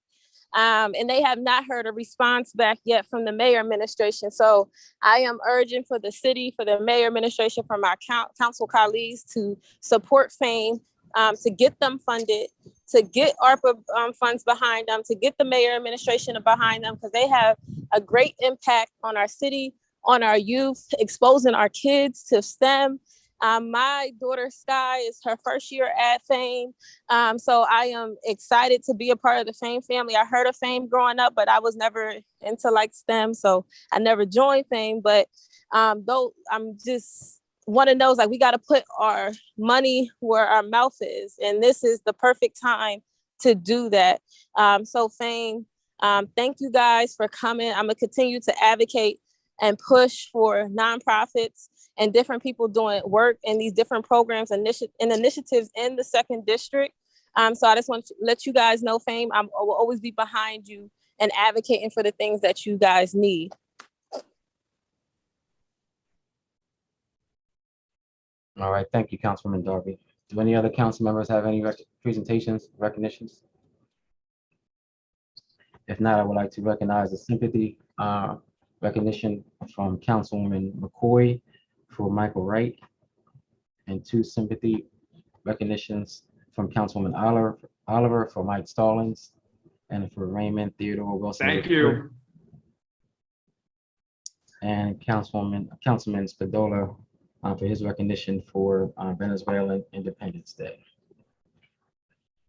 And they have not heard a response back yet from the mayor administration. So I am urging for the city, for the mayor administration, from our council colleagues to support FAME, to get them funded, to get ARPA funds behind them, to get the mayor administration behind them, because they have a great impact on our city, on our youth, exposing our kids to STEM. My daughter Sky is her first year at FAME. So I am excited to be a part of the FAME family. I heard of FAME growing up, but I was never into like STEM. So I never joined FAME, but though I'm just want to know is like, we got to put our money where our mouth is. And this is the perfect time to do that. So FAME, thank you guys for coming. I'm gonna continue to advocate and push for nonprofits and different people doing work in these different programs and initiatives in the 2nd district. So I just want to let you guys know, FAME, I will always be behind you and advocating for the things that you guys need. All right, thank you, Councilwoman Darby. Do any other council members have any presentations, recognitions? If not, I would like to recognize the sympathy recognition from Councilwoman McCoy for Michael Wright, and 2 sympathy recognitions from Councilwoman Oliver for Mike Stallings, and for Raymond Theodore Wilson. Thank you. And Councilman Spadola for his recognition for Venezuelan Independence Day.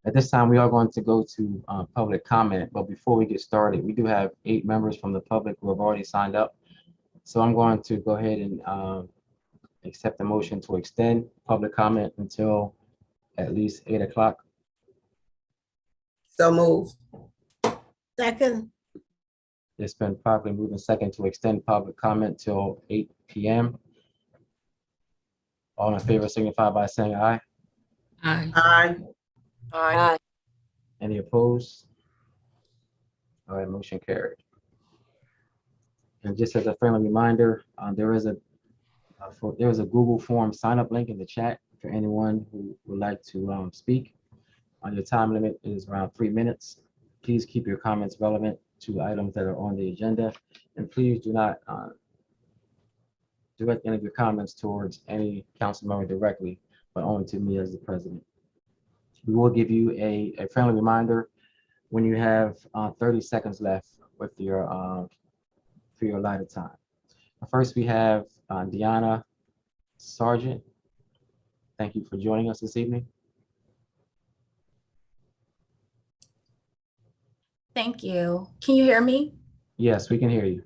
At this time, we are going to go to public comment, but before we get started, we do have 8 members from the public who have already signed up. So I'm going to go ahead and accept the motion to extend public comment until at least 8 o'clock. So move. Second. It's been properly moved and second to extend public comment till 8 p.m. All in favor signify by saying aye. Aye. Aye. Aye. Any opposed? All right, motion carried. And just as a friendly reminder, there is a Google Form sign-up link in the chat for anyone who would like to speak. Your time limit is around 3 minutes. Please keep your comments relevant to items that are on the agenda, and please do not direct any of your comments towards any council member directly, but only to me as the president. We will give you a friendly reminder when you have 30 seconds left with your for your allotted time. First, we have Deanna Sargent. Thank you for joining us this evening. Thank you. Can you hear me? Yes, we can hear you.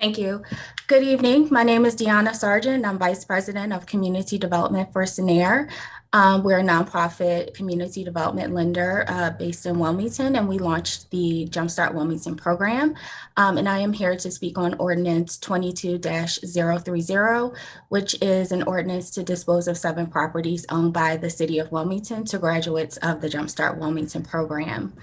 Thank you. Good evening. My name is Deanna Sargent. I'm Vice President of Community Development for SENAIR. We're a nonprofit community development lender based in Wilmington, and we launched the Jumpstart Wilmington program. And I am here to speak on Ordinance 22-030, which is an ordinance to dispose of 7 properties owned by the City of Wilmington to graduates of the Jumpstart Wilmington program.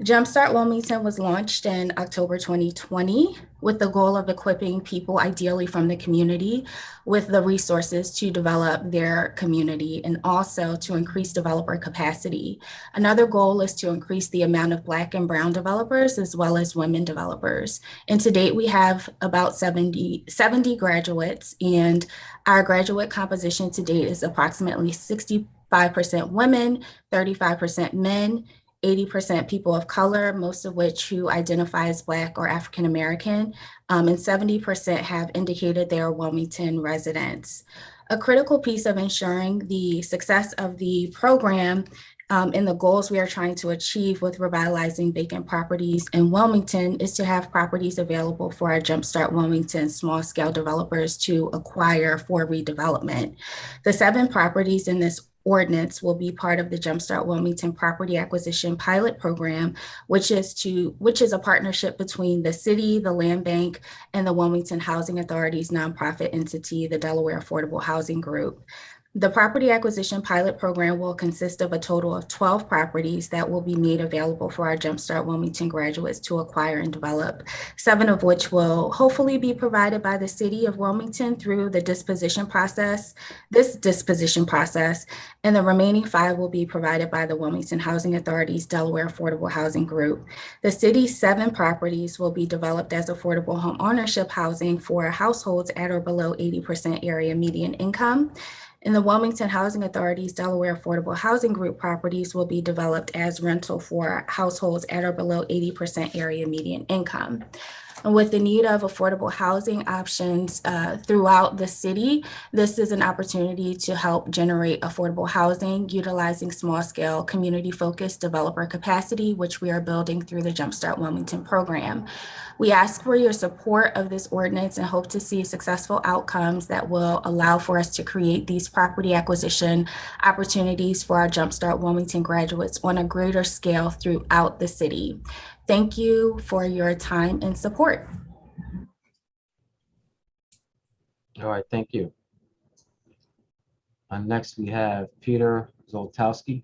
Jumpstart Wilmington was launched in October 2020 with the goal of equipping people, ideally from the community, with the resources to develop their community and also to increase developer capacity. Another goal is to increase the amount of Black and Brown developers as well as women developers. And to date, we have about 70 graduates, and our graduate composition to date is approximately 65% women, 35% men, 80% people of color, most of which who identify as Black or African American, and 70% have indicated they are Wilmington residents. A critical piece of ensuring the success of the program and the goals we are trying to achieve with revitalizing vacant properties in Wilmington is to have properties available for our Jumpstart Wilmington small-scale developers to acquire for redevelopment. The 7 properties in this ordinance will be part of the Jumpstart Wilmington Property Acquisition Pilot Program, which is a partnership between the city, the land bank, and the Wilmington Housing Authority's nonprofit entity, the Delaware Affordable Housing Group. The Property Acquisition Pilot Program will consist of a total of 12 properties that will be made available for our Jumpstart Wilmington graduates to acquire and develop, 7 of which will hopefully be provided by the City of Wilmington through this disposition process, and the remaining 5 will be provided by the Wilmington Housing Authority's Delaware Affordable Housing Group. The city's 7 properties will be developed as affordable home ownership housing for households at or below 80% area median income. And the Wilmington Housing Authority's Delaware Affordable Housing Group properties will be developed as rental for households at or below 80% area median income. And with the need of affordable housing options throughout the city, this is an opportunity to help generate affordable housing utilizing small-scale community-focused developer capacity, which we are building through the Jumpstart Wilmington program. We ask for your support of this ordinance and hope to see successful outcomes that will allow for us to create these property acquisition opportunities for our Jumpstart Wilmington graduates on a greater scale throughout the city. Thank you for your time and support. All right, thank you. Next, we have Peter Zoltowski.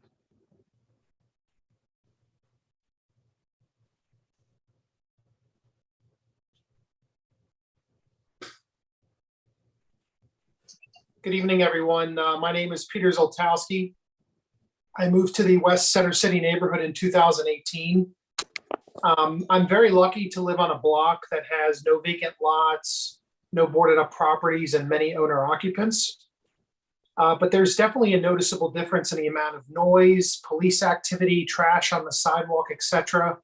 Good evening, everyone. My name is Peter Zoltowski. I moved to the West Center City neighborhood in 2018. I'm very lucky to live on a block that has no vacant lots, no boarded up properties, and many owner occupants. But there's definitely a noticeable difference in the amount of noise, police activity, trash on the sidewalk, etc.,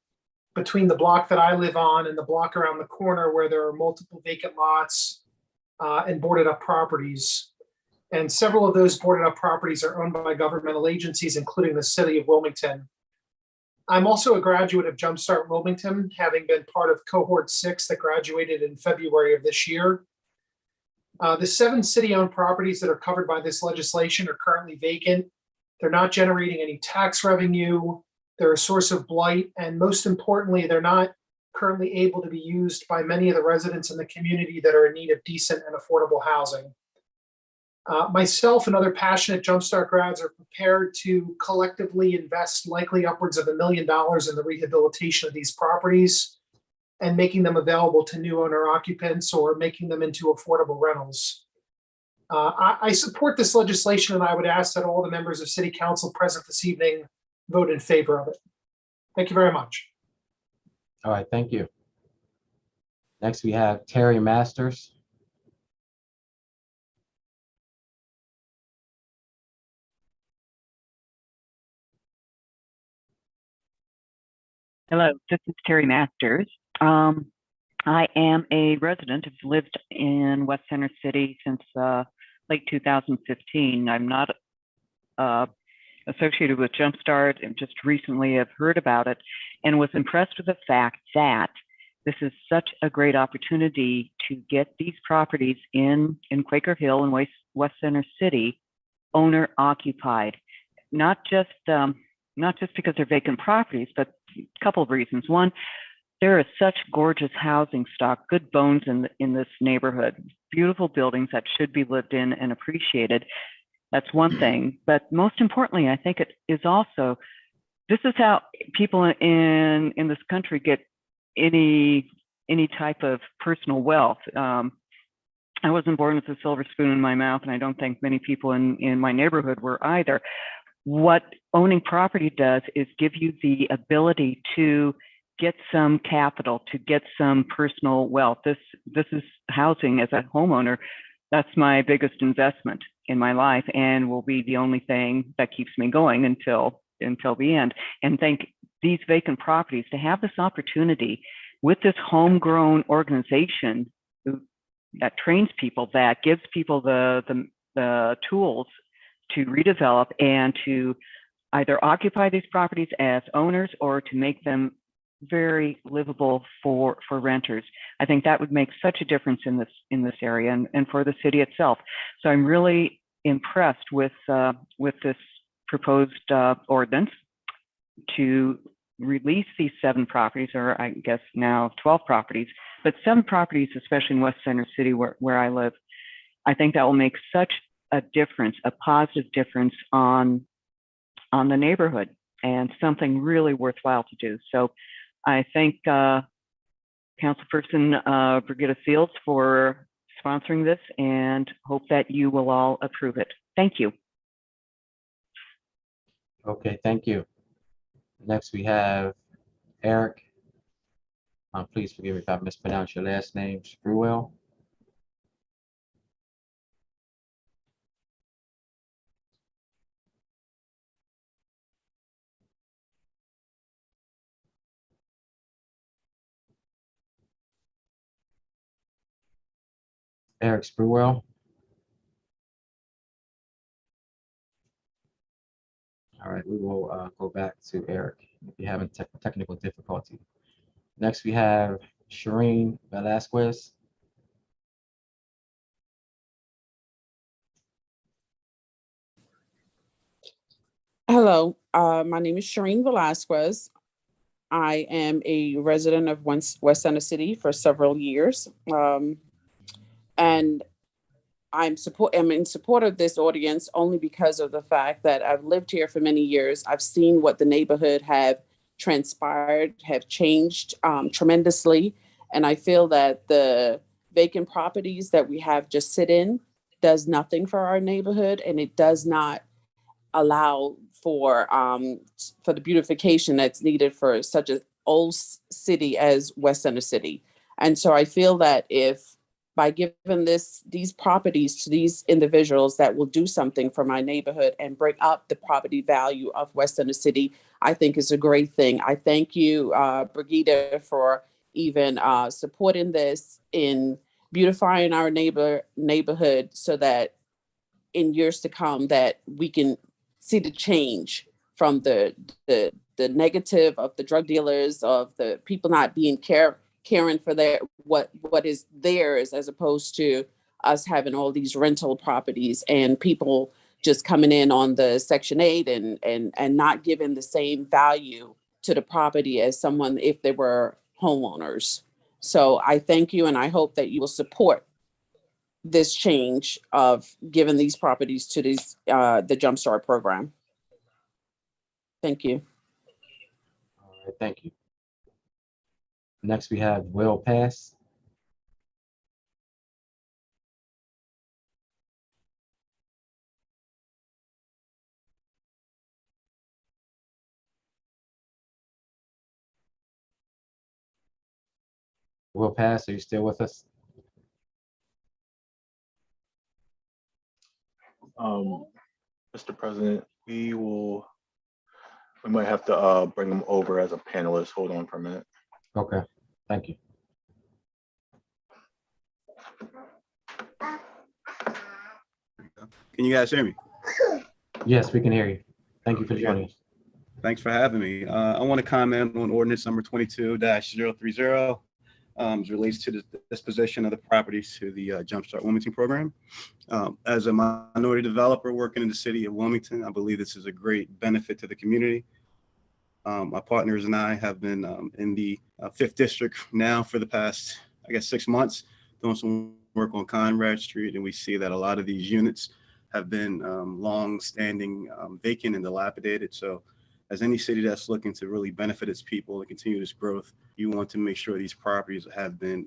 between the block that I live on and the block around the corner where there are multiple vacant lots and boarded up properties. And several of those boarded up properties are owned by governmental agencies, including the City of Wilmington. I'm also a graduate of Jumpstart Wilmington, having been part of cohort 6 that graduated in February of this year. The 7 city-owned properties that are covered by this legislation are currently vacant. They're not generating any tax revenue. They're a source of blight. And most importantly, they're not currently able to be used by many of the residents in the community that are in need of decent and affordable housing. Myself and other passionate Jumpstart grads are prepared to collectively invest likely upwards of $1 million in the rehabilitation of these properties and making them available to new owner occupants or making them into affordable rentals. I support this legislation, and I would ask that all the members of City Council present this evening vote in favor of it. Thank you very much. All right, thank you. Next, we have Terry Masters. Hello, this is Terry Masters. I am a resident. I've lived in West Center City since late 2015. I'm not associated with Jumpstart, and just recently have heard about it and was impressed with the fact that this is such a great opportunity to get these properties in Quaker Hill and West Center City owner occupied, not just because they're vacant properties, but a couple of reasons. One, there is such gorgeous housing stock, good bones in this neighborhood, beautiful buildings that should be lived in and appreciated. That's one thing. But most importantly, I think it is also, this is how people in this country get any type of personal wealth. I wasn't born with a silver spoon in my mouth, and I don't think many people in my neighborhood were either. What owning property does is give you the ability to get some capital, to get some personal wealth. This is housing as a homeowner. That's my biggest investment in my life, and will be the only thing that keeps me going until the end. And thank these vacant properties to have this opportunity with this homegrown organization that trains people, that gives people the tools to redevelop and to either occupy these properties as owners or to make them very livable for renters. I think that would make such a difference in this area and for the city itself. So I'm really impressed with this proposed ordinance to release these 7 properties, or I guess now 12 properties, but 7 properties, especially in West Center City where I live. I think that will make such a difference, a positive difference on the neighborhood, and something really worthwhile to do. So I thank Councilperson Brigitta Fields for sponsoring this, and hope that you will all approve it. Thank you. Okay, thank you. Next, we have Eric. Please forgive me if I mispronounce your last name, Spruwell. Eric Spruwell. All right, we will go back to Eric if you're having technical difficulty. Next, we have Shireen Velasquez. Hello, my name is Shireen Velasquez. I am a resident of West Center City for several years. And I'm in support of this audience only because of the fact that I've lived here for many years. I've seen what the neighborhood have transpired, have changed tremendously. And I feel that the vacant properties that we have just sit in does nothing for our neighborhood, and it does not allow for the beautification that's needed for such an old city as West Center City. And so I feel that if by giving these properties to these individuals that will do something for my neighborhood and bring up the property value of West Center City, I think is a great thing. I thank you, Brigitta, for even supporting this in beautifying our neighborhood so that in years to come that we can see the change from the negative of the drug dealers, of the people not being caring for what is theirs, as opposed to us having all these rental properties and people just coming in on the Section 8 and not giving the same value to the property as someone if they were homeowners. So I thank you, and I hope that you will support this change of giving these properties to these the Jumpstart program. Thank you. All right, thank you. Next, we have Will Pass. Will Pass, are you still with us? Mr. President, we might have to bring him over as a panelist. Hold on for a minute. Okay, thank you. Can you guys hear me? Yes, we can hear you. Thank you for joining us. Thanks for having me. I want to comment on ordinance number 22-030. As relates to the disposition of the properties to the Jumpstart Wilmington program. As a minority developer working in the city of Wilmington, I believe this is a great benefit to the community. My partners and I have been in the 5th district now for the past, I guess, 6 months, doing some work on Conrad Street, and we see that a lot of these units have been long-standing vacant and dilapidated. So as any city that's looking to really benefit its people and continue this growth, you want to make sure these properties have been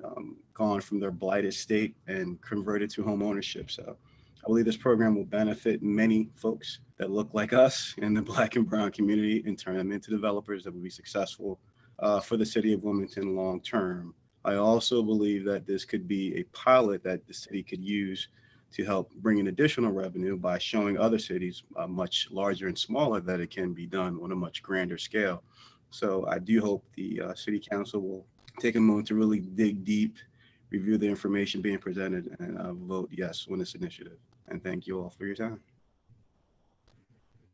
gone from their blighted state and converted to home ownership. So I believe this program will benefit many folks that look like us in the Black and brown community and turn them into developers that will be successful for the city of Wilmington long term. I also believe that this could be a pilot that the city could use to help bring in additional revenue by showing other cities much larger and smaller that it can be done on a much grander scale. So I do hope the city council will take a moment to really dig deep, review the information being presented, and vote yes on this initiative. And thank you all for your time.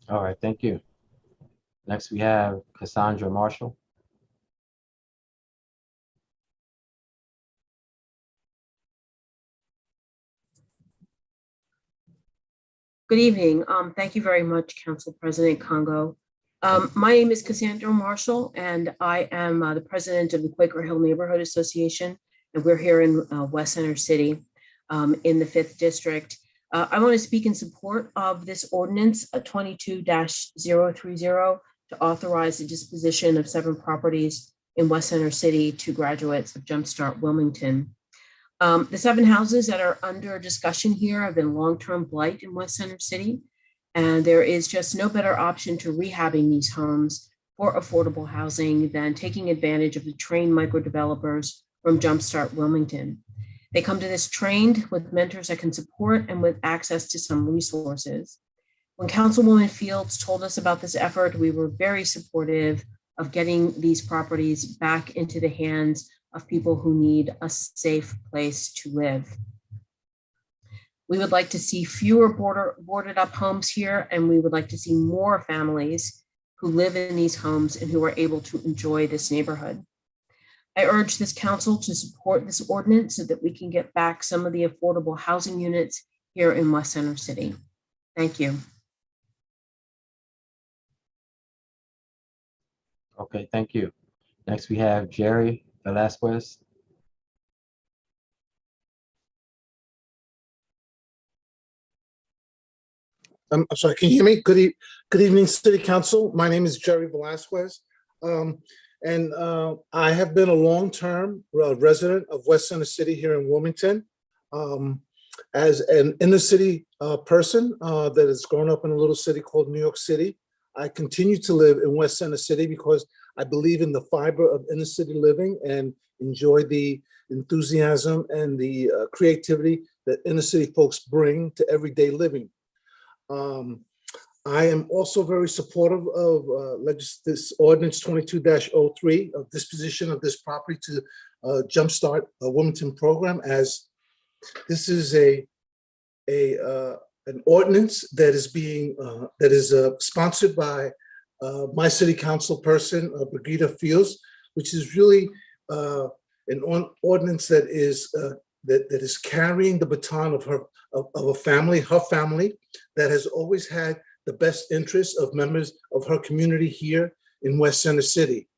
All right, thank you. Next, we have Cassandra Marshall. Good evening. Thank you very much, Council President Congo. My name is Cassandra Marshall, and I am the president of the Quaker Hill Neighborhood Association, and we're here in West Center City in the 5th District. I want to speak in support of this ordinance 22-030 to authorize the disposition of 7 properties in West Center City to graduates of Jumpstart Wilmington. The 7 houses that are under discussion here have been long-term blight in West Center City, and there is just no better option to rehabbing these homes for affordable housing than taking advantage of the trained micro developers from Jumpstart Wilmington. They come to this trained with mentors that can support and with access to some resources. When Councilwoman Fields told us about this effort, we were very supportive of getting these properties back into the hands of people who need a safe place to live. We would like to see fewer boarded up homes here, and we would like to see more families who live in these homes and who are able to enjoy this neighborhood. I urge this council to support this ordinance so that we can get back some of the affordable housing units here in West Center City. Thank you. Okay, thank you. Next, we have Jerry Velasquez. I'm sorry, can you hear me? Good evening, City Council. My name is Jerry Velasquez. I have been a long-term resident of West Center City here in Wilmington. As an inner city person that has grown up in a little city called New York City, I continue to live in West Center City because I believe in the fiber of inner city living and enjoy the enthusiasm and the creativity that inner city folks bring to everyday living. I am also very supportive of this ordinance 22-03 of disposition of this property to Jumpstart Wilmington program, as this is an ordinance that is being sponsored by my city council person, Brigida Fields, which is really an ordinance that is carrying the baton of her family that has always had the best interests of members of her community here in West Center City.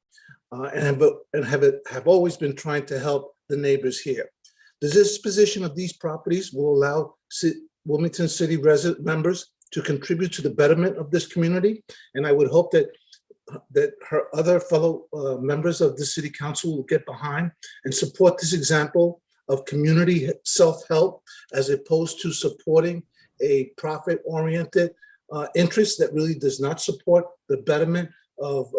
have always been trying to help the neighbors here. The disposition of these properties will allow Wilmington City resident members to contribute to the betterment of this community, and I would hope that her other fellow members of the City Council will get behind and support this example of community self-help as opposed to supporting a profit-oriented interest that really does not support the betterment of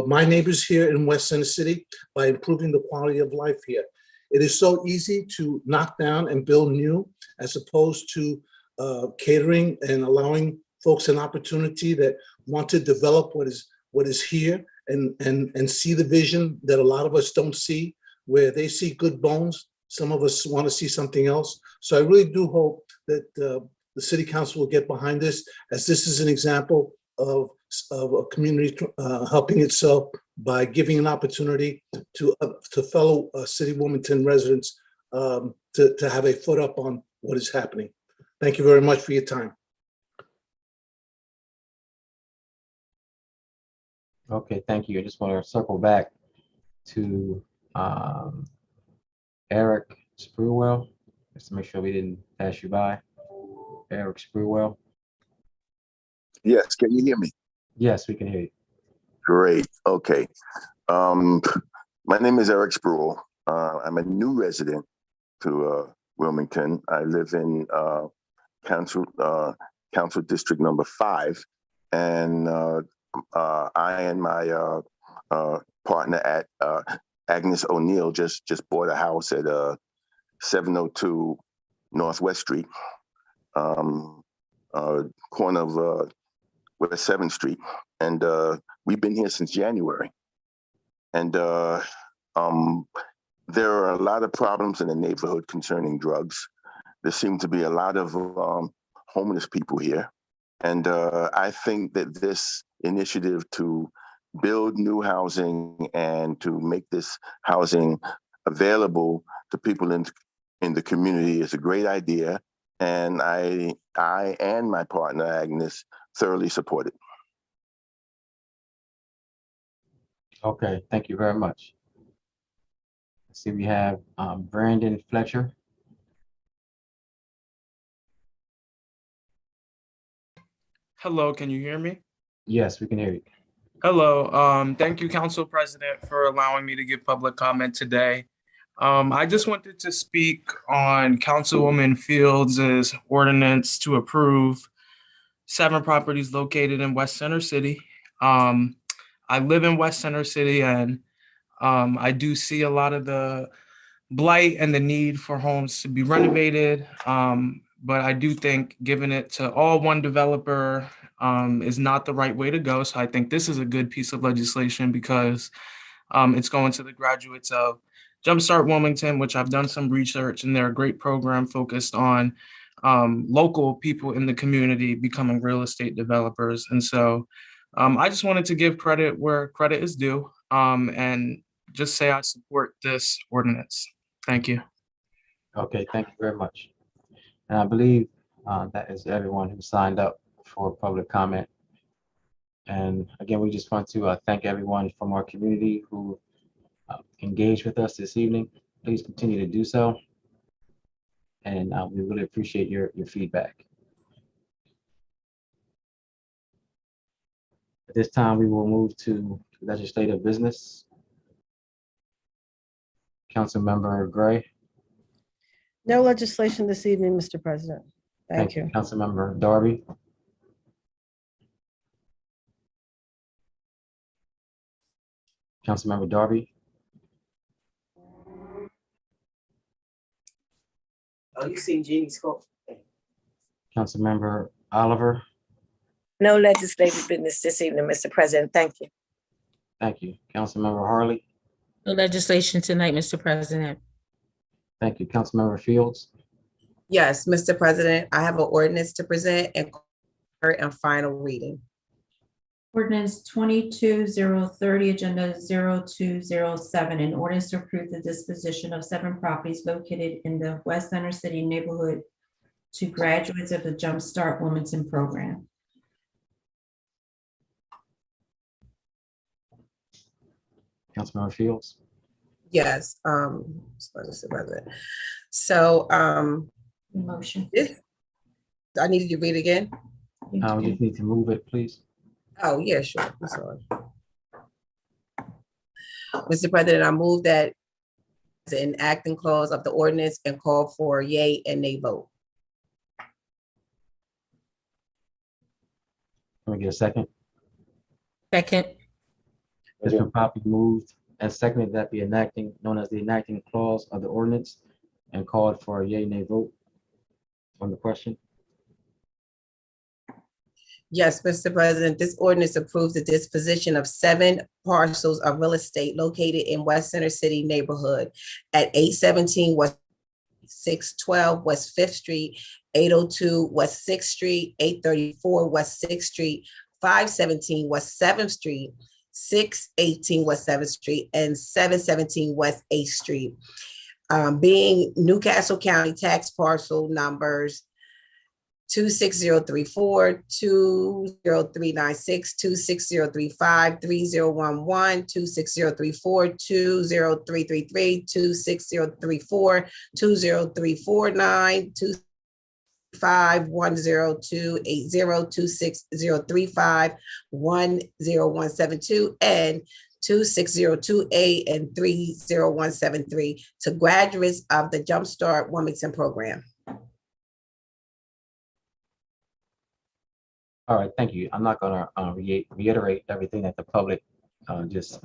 my neighbors here in West Center City by improving the quality of life here. It is so easy to knock down and build new as opposed to catering and allowing folks an opportunity that want to develop what is here and see the vision that a lot of us don't see, where they see good bones. Some of us want to see something else. So I really do hope that the City Council will get behind this, as this is an example of a community helping itself by giving an opportunity to fellow City of Wilmington residents to have a foot up on what is happening. Thank you very much for your time. Okay, thank you. I just want to circle back to Eric Spruwell, just to make sure we didn't pass you by. Eric Spruwell. Yes, can you hear me? Yes, we can hear you. Great, okay. My name is Eric Spruwell. I'm a new resident to Wilmington. I live in Council District number 5, and I and my partner at Agnes O'Neill just bought a house at 702 Northwest Street, corner of West 7th Street, and we've been here since January. And there are a lot of problems in the neighborhood concerning drugs. There seem to be a lot of homeless people here. And I think that this initiative to build new housing and to make this housing available to people in the community is a great idea. And I and my partner, Agnes, thoroughly support it. Okay, thank you very much. Let's see, we have Brandon Fletcher. Hello, can you hear me? Yes, we can hear you. Hello, thank you, Council President, for allowing me to give public comment today. I just wanted to speak on Councilwoman Fields' ordinance to approve 7 properties located in West Center City. I live in West Center City, and I do see a lot of the blight and the need for homes to be renovated. But I do think giving it to all one developer is not the right way to go. So I think this is a good piece of legislation because it's going to the graduates of Jumpstart Wilmington, which I've done some research, and they're a great program focused on local people in the community becoming real estate developers. And so I just wanted to give credit where credit is due and just say I support this ordinance. Thank you. Okay, thank you very much. And I believe that is everyone who signed up for public comment. And again, we just want to thank everyone from our community who engaged with us this evening. Please continue to do so. And we really appreciate your feedback. At this time, we will move to legislative business. Councilmember Gray. No legislation this evening, Mr. President. Thank you. Councilmember Darby. Councilmember Darby. Oh, you seen Jeannie's quote. Councilmember Oliver. No legislative business this evening, Mr. President. Thank you. Thank you. Councilmember Harley. No legislation tonight, Mr. President. Thank you. Councilmember Fields. Yes, Mr. President, I have an ordinance to present and final reading. Ordinance 22-030, agenda 0207, an ordinance to approve the disposition of 7 properties located in the West Center City neighborhood to graduates of the Jumpstart Wilmington program. Councilmember Fields. Yes, Mr. President. So, Motion. I needed you to read it again? We just need to move it, please. Oh, yeah, sure. I'm sorry. Mr. President, I move that the enacting clause of the ordinance and call for yay and nay vote. Can we get a second? Second. It's been properly moved and seconded that the enacting, known as the enacting clause of the ordinance, and called for a yea, nay vote on the question. Yes, Mr. President, this ordinance approves the disposition of 7 parcels of real estate located in West Center City neighborhood at 817 West 612 West 5th Street, 802 West 6th Street, 834 West 6th Street, 517 West 7th Street, 618 West 7th Street, and 717 West 8th Street. Being Newcastle County tax parcel numbers 26034, 20396, 26035, 3011, 26034, 20333, 26034, 20349, 2510280, 26035, 10172, and 26028 and 30173 to graduates of the Jumpstart Wilmington program. All right, thank you. I'm not gonna reiterate everything that the public, just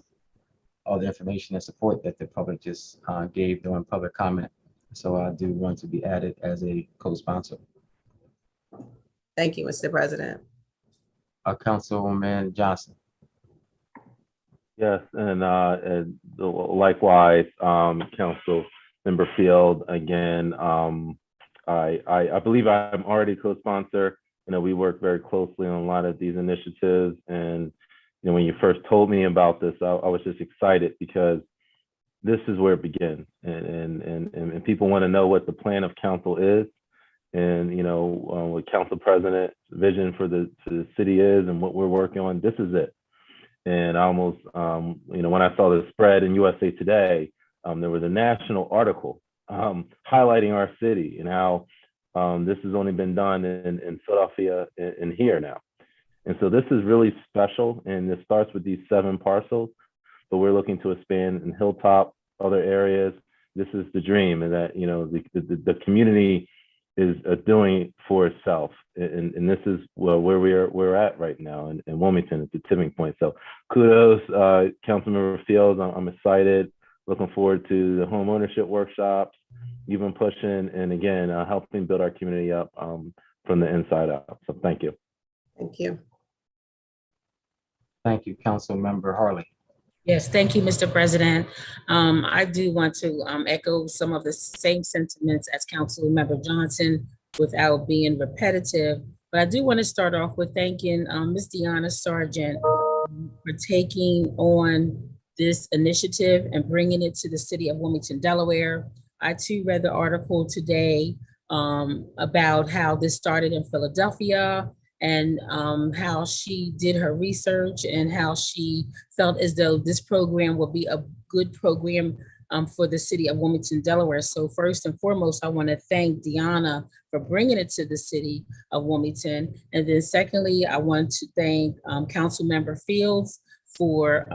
all the information and support that the public just gave during public comment. So I do want to be added as a co-sponsor. Thank you, Mr. President. Councilwoman Johnson. Yes, and likewise, Council Member Field, again, I believe I'm already co-sponsor. You know, we work very closely on a lot of these initiatives. And, you know, when you first told me about this, I was just excited because this is where it begins. And people want to know what the plan of council is. And, you know, what Council President's vision for the city is and what we're working on, this is it. And I almost, you know, when I saw the spread in USA Today, there was a national article highlighting our city and how this has only been done in Philadelphia and here now. And so this is really special, and it starts with these 7 parcels, but we're looking to expand in Hilltop, other areas. This is the dream, and that, you know, the community is doing for itself. And this is where we're at right now in Wilmington at the tipping point. So kudos, Councilmember Fields. I'm excited, looking forward to the home ownership workshops you've been pushing, and again, helping build our community up from the inside out. So thank you. Thank you. Thank you, Councilmember Harley. Yes, thank you, Mr. President. I do want to echo some of the same sentiments as Councilmember Johnson without being repetitive. But I do want to start off with thanking Ms. Deanna Sargent for taking on this initiative and bringing it to the city of Wilmington, Delaware. I too read the article today about how this started in Philadelphia and how she did her research and how she felt as though this program will be a good program for the city of Wilmington, Delaware. So first and foremost, I want to thank Deanna for bringing it to the city of Wilmington. And then secondly, I want to thank Councilmember Fields for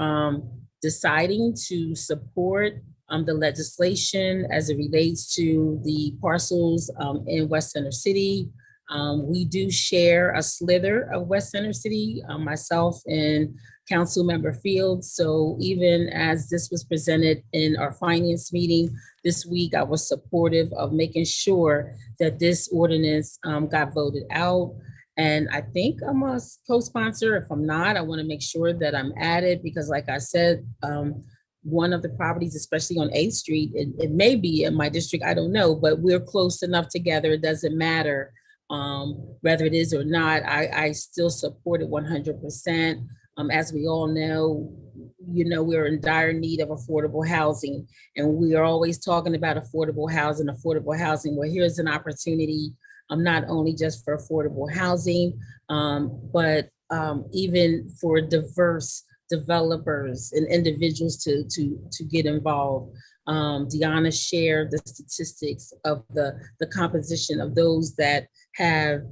deciding to support the legislation as it relates to the parcels in West Center City. We do share a slither of West Center City, myself and Councilmember Fields. So even as this was presented in our finance meeting this week, I was supportive of making sure that this ordinance got voted out. And I think I'm a co-sponsor. If I'm not, I want to make sure that I'm added because like I said, one of the properties, especially on 8th Street, it may be in my district, I don't know, but we're close enough together, it doesn't matter whether it is or not. I still support it 100%. As we all know, you know, we're in dire need of affordable housing, and we are always talking about affordable housing. Well, here's an opportunity, not only just for affordable housing, but even for diverse developers and individuals to get involved. Deanna shared the statistics of the composition of those that have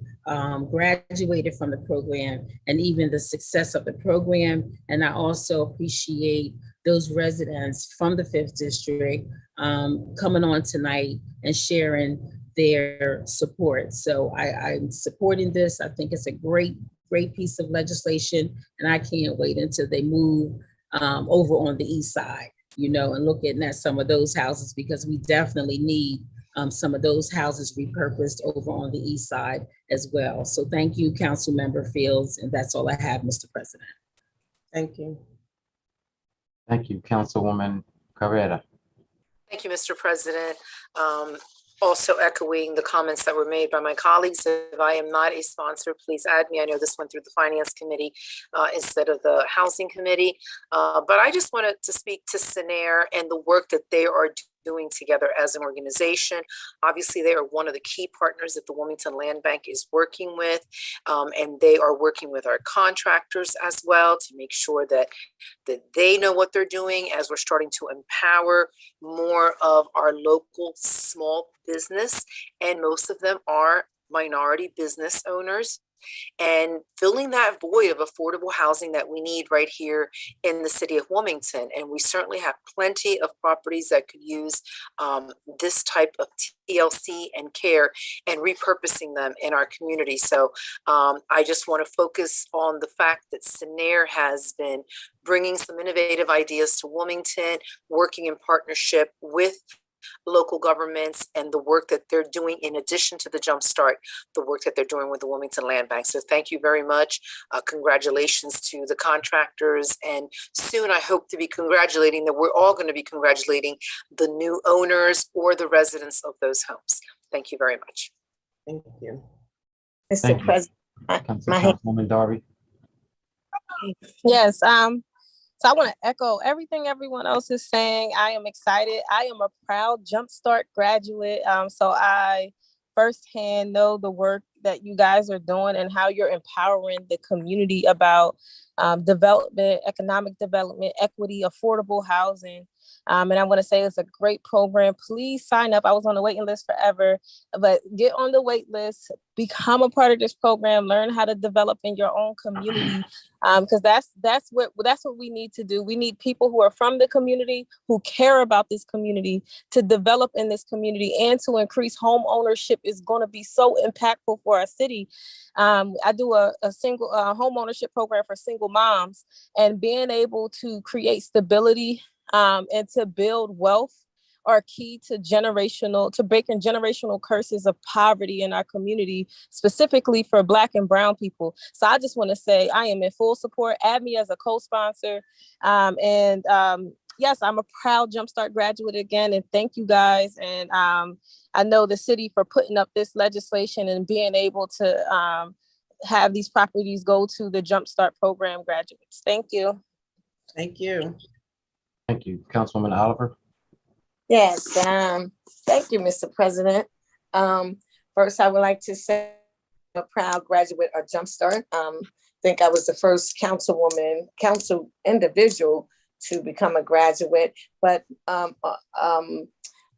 graduated from the program and even the success of the program. And I also appreciate those residents from the 5th District coming on tonight and sharing their support. So I'm supporting this. I think it's a great piece of legislation, and I can't wait until they move over on the east side, you know, and looking at some of those houses, because we definitely need some of those houses repurposed over on the east side as well. So thank you, Councilmember Fields, and that's all I have, Mr. President. Thank you. Thank you, Councilwoman Carrera. Thank you, Mr. President. Also echoing the comments that were made by my colleagues. If I am not a sponsor, please add me. I know this went through the Finance Committee instead of the Housing Committee. But I just wanted to speak to SENER and the work that they are doing together as an organization. Obviously, they are one of the key partners that the Wilmington Land Bank is working with, and they are working with our contractors as well to make sure that they know what they're doing as we're starting to empower more of our local small business, and most of them are minority business owners, and filling that void of affordable housing that we need right here in the city of Wilmington. And we certainly have plenty of properties that could use this type of TLC and care and repurposing them in our community. So I just want to focus on the fact that SENER has been bringing some innovative ideas to Wilmington, working in partnership with local governments, and the work that they're doing in addition to the Jumpstart, the work that they're doing with the Wilmington Land Bank. So thank you very much. Congratulations to the contractors. And soon I hope to be congratulating that we're all going to be congratulating the new owners or the residents of those homes. Thank you very much. Thank you. Thank Mr. you. President, Councilwoman Darby. Yes, so I want to echo everything everyone else is saying. I am excited. I am a proud Jumpstart graduate. So I firsthand know the work that you guys are doing and how you're empowering the community about development, economic development, equity, affordable housing. And I want to say it's a great program. Please sign up. I was on the waiting list forever, but get on the wait list, become a part of this program, learn how to develop in your own community. Because that's what we need to do. We need people who are from the community, who care about this community, to develop in this community and to increase home ownership is going to be so impactful for our city. I do a single home ownership program for single moms, and being able to create stability and to build wealth are key to breaking generational curses of poverty in our community, specifically for Black and Brown people. So I just want to say I am in full support. Add me as a co-sponsor. Yes, I'm a proud Jumpstart graduate again, and thank you guys. And I know the city for putting up this legislation and being able to have these properties go to the Jumpstart program graduates. Thank you. Thank you. Thank you. Councilwoman Oliver. Yes, thank you, Mr. President. First, I would like to say I'm a proud graduate of Jumpstart. I think I was the first council individual to become a graduate. But on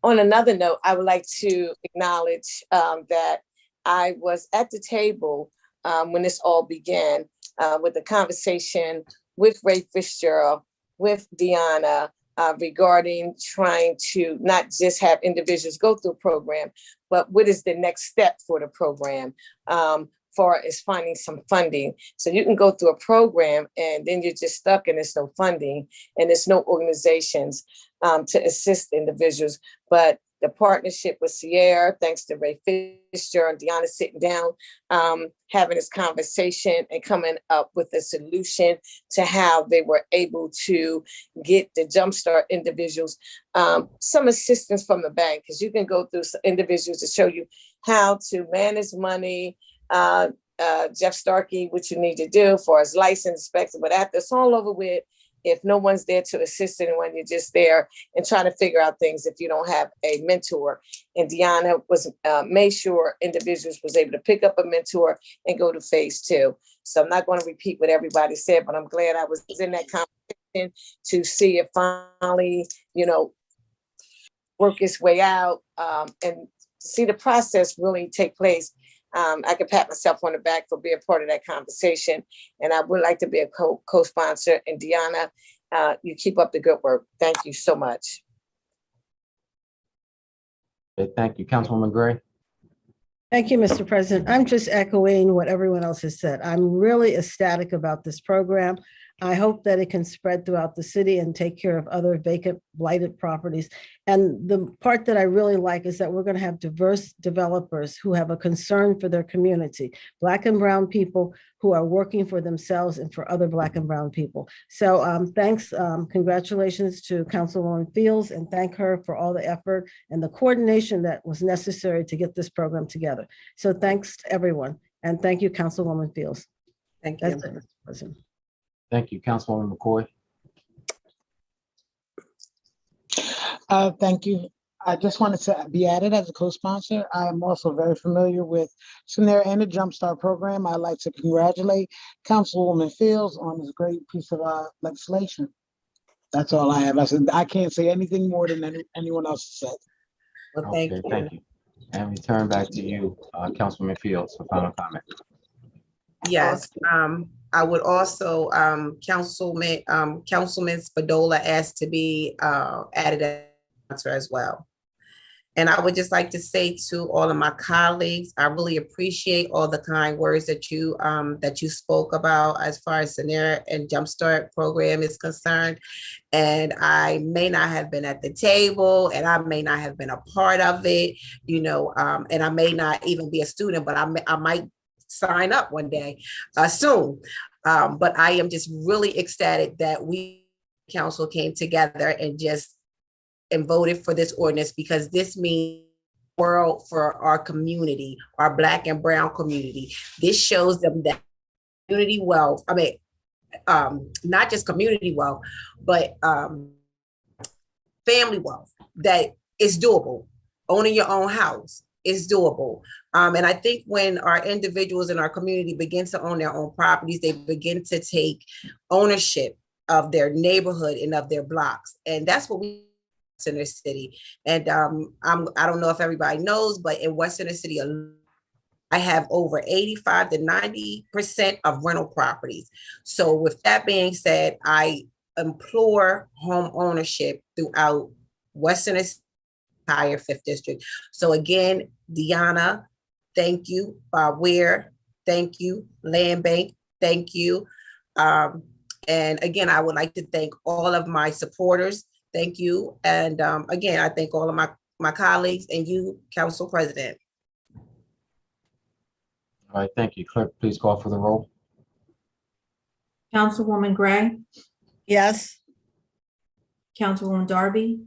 another note, I would like to acknowledge that I was at the table when this all began with the conversation with Ray Fitzgerald, with Deanna, regarding trying to not just have individuals go through a program, but what is the next step for the program far as finding some funding. So you can go through a program and then you're just stuck and there's no funding and there's no organizations to assist individuals. But the partnership with Sierra, thanks to Ray Fitzgerald and Deanna sitting down, having this conversation and coming up with a solution to how they were able to get the Jumpstart individuals some assistance from the bank, because you can go through individuals to show you how to manage money, Jeff Starkey, what you need to do for his license inspector. But after it's all over with, if no one's there to assist anyone, you're just there and trying to figure out things if you don't have a mentor. And Deanna was made sure individuals was able to pick up a mentor and go to phase 2. So I'm not going to repeat what everybody said, but I'm glad I was in that conversation to see it finally, work its way out and see the process really take place. I can pat myself on the back for being part of that conversation. And I would like to be a co-sponsor. And Deanna, you keep up the good work. Thank you so much. Okay, thank you. Councilwoman Gray. Thank you, Mr. President. I'm just echoing what everyone else has said. I'm really ecstatic about this program. I hope that it can spread throughout the city and take care of other vacant, blighted properties. And the part that I really like is that we're going to have diverse developers who have a concern for their community, Black and brown people who are working for themselves and for other Black and brown people. So thanks, congratulations to Councilwoman Fields, and thank her for all the effort and the coordination that was necessary to get this program together. So thanks to everyone. And thank you, Councilwoman Fields. Thank you. That's it, Mr. President. Thank you. Councilwoman McCoy. Thank you. I just wanted to be added as a co-sponsor. I am also very familiar with SENER and the Jumpstart program. I'd like to congratulate Councilwoman Fields on this great piece of legislation. That's all I have. I can't say anything more than anyone else said. Well, thank you. Thank you. And we turn back to you, Councilwoman Fields, for final comment. Yes, I would also, Councilman Spadola asked to be added as sponsor as well. And I would just like to say to all of my colleagues, I really appreciate all the kind words that you spoke about as far as SENER and Jumpstart program is concerned. And I may not have been at the table, and I may not have been a part of it, and I may not even be a student, but I might sign up one day soon. But I am just really ecstatic that we council came together and voted for this ordinance, because this means world for our community, our Black and brown community. This shows them that community wealth, not just community wealth, but family wealth, that is doable. Owning your own house is doable. And I think when our individuals in our community begin to own their own properties, they begin to take ownership of their neighborhood and of their blocks. And that's what we in the city. And I don't know if everybody knows, but in West Center City, I have over 85 to 90% of rental properties. So with that being said, I implore home ownership throughout West Center City, entire 5th District. So again, Deanna, thank you. Bob Ware, thank you. Land Bank, thank you. And again, I would like to thank all of my supporters. Thank you. And again, I thank all of my colleagues and you, Council President. All right, thank you. Clerk, please call for the roll. Councilwoman Gray, Yes. Councilwoman Darby,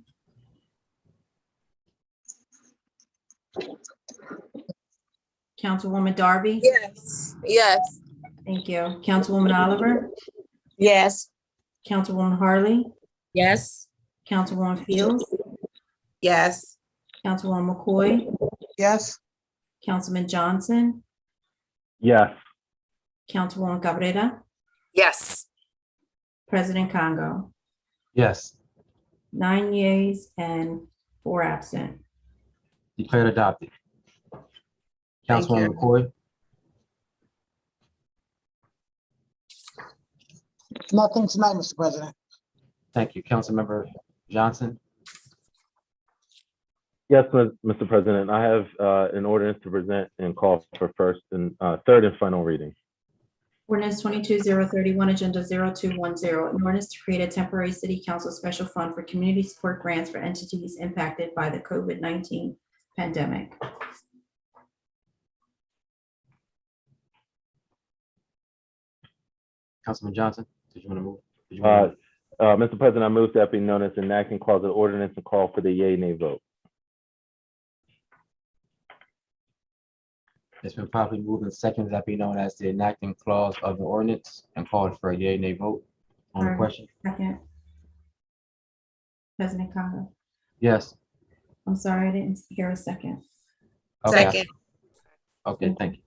Councilwoman Darby. Yes. Yes. Thank you. Councilwoman Oliver, Yes. Councilwoman Harley, Yes. Councilwoman Fields, Yes. Councilwoman McCoy, Yes. Councilman Johnson, Yes. Councilwoman Cabrera, Yes. President Congo. Yes. 9 yeas and 4 absent. Declared adopted. Thank Councilwoman you. McCoy. Nothing tonight, Mr. President. Thank you. Councilmember Johnson. Yes, Mr. President, I have an ordinance to present and call for third and final reading. Ordinance 22-031, Agenda 0210, an ordinance to create a temporary city council special fund for community support grants for entities impacted by the COVID-19 pandemic. Councilman Johnson, did you want to move? Mr. President, I move that be known as enacting clause of the ordinance and call for the yay nay vote. It's been properly moved and seconded that be known as the enacting clause of the ordinance and called for a yea nay vote. On the question? Second. President Kava. Yes. I'm sorry, I didn't hear a second. Okay. Second. Okay, thank you.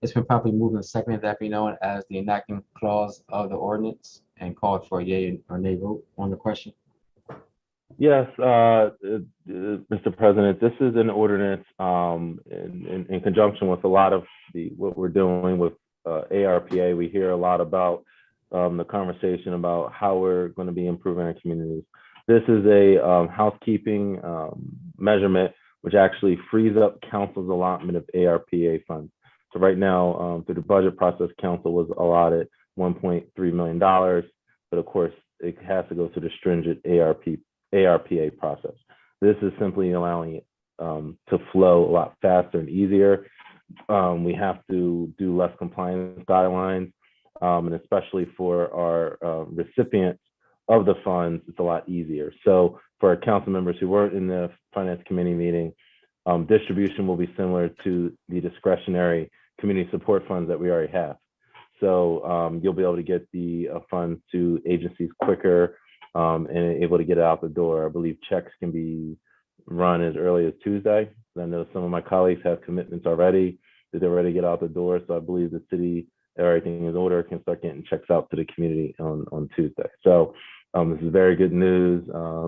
It's been properly moved and seconded that be known as the enacting clause of the ordinance and called for a yea or nay vote on the question. Yes, Mr. President, this is an ordinance in conjunction with a lot of what we're doing with ARPA. We hear a lot about the conversation about how we're going to be improving our communities. This is a housekeeping measurement which actually frees up council's allotment of ARPA funds. So right now, through the budget process, council was allotted $1.3 million, but of course, it has to go through the stringent ARPA process. This is simply allowing it to flow a lot faster and easier. We have to do less compliance guidelines, and especially for our recipients of the funds, it's a lot easier. So for our council members who weren't in the finance committee meeting, distribution will be similar to the discretionary community support funds that we already have. So you'll be able to get the funds to agencies quicker and able to get it out the door. I believe checks can be run as early as Tuesday. I know some of my colleagues have commitments already that they're ready to get out the door. So I believe the city, everything is order, can start getting checks out to the community on Tuesday. So this is very good news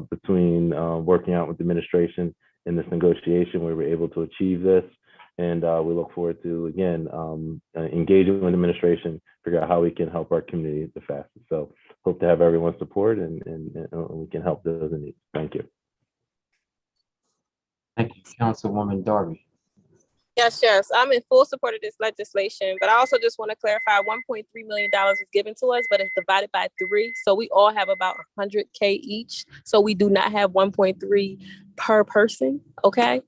between working out with the administration in this negotiation. We were able to achieve this. And we look forward to, again, engaging with administration, figure out how we can help our community the fastest. So hope to have everyone's support and we can help those in need. Thank you. Thank you, Councilwoman Darby. Yes, yes, I'm in full support of this legislation, but I also just want to clarify $1.3 million is given to us, but it's divided by 3. So we all have about 100K each. So we do not have 1.3 per person, okay?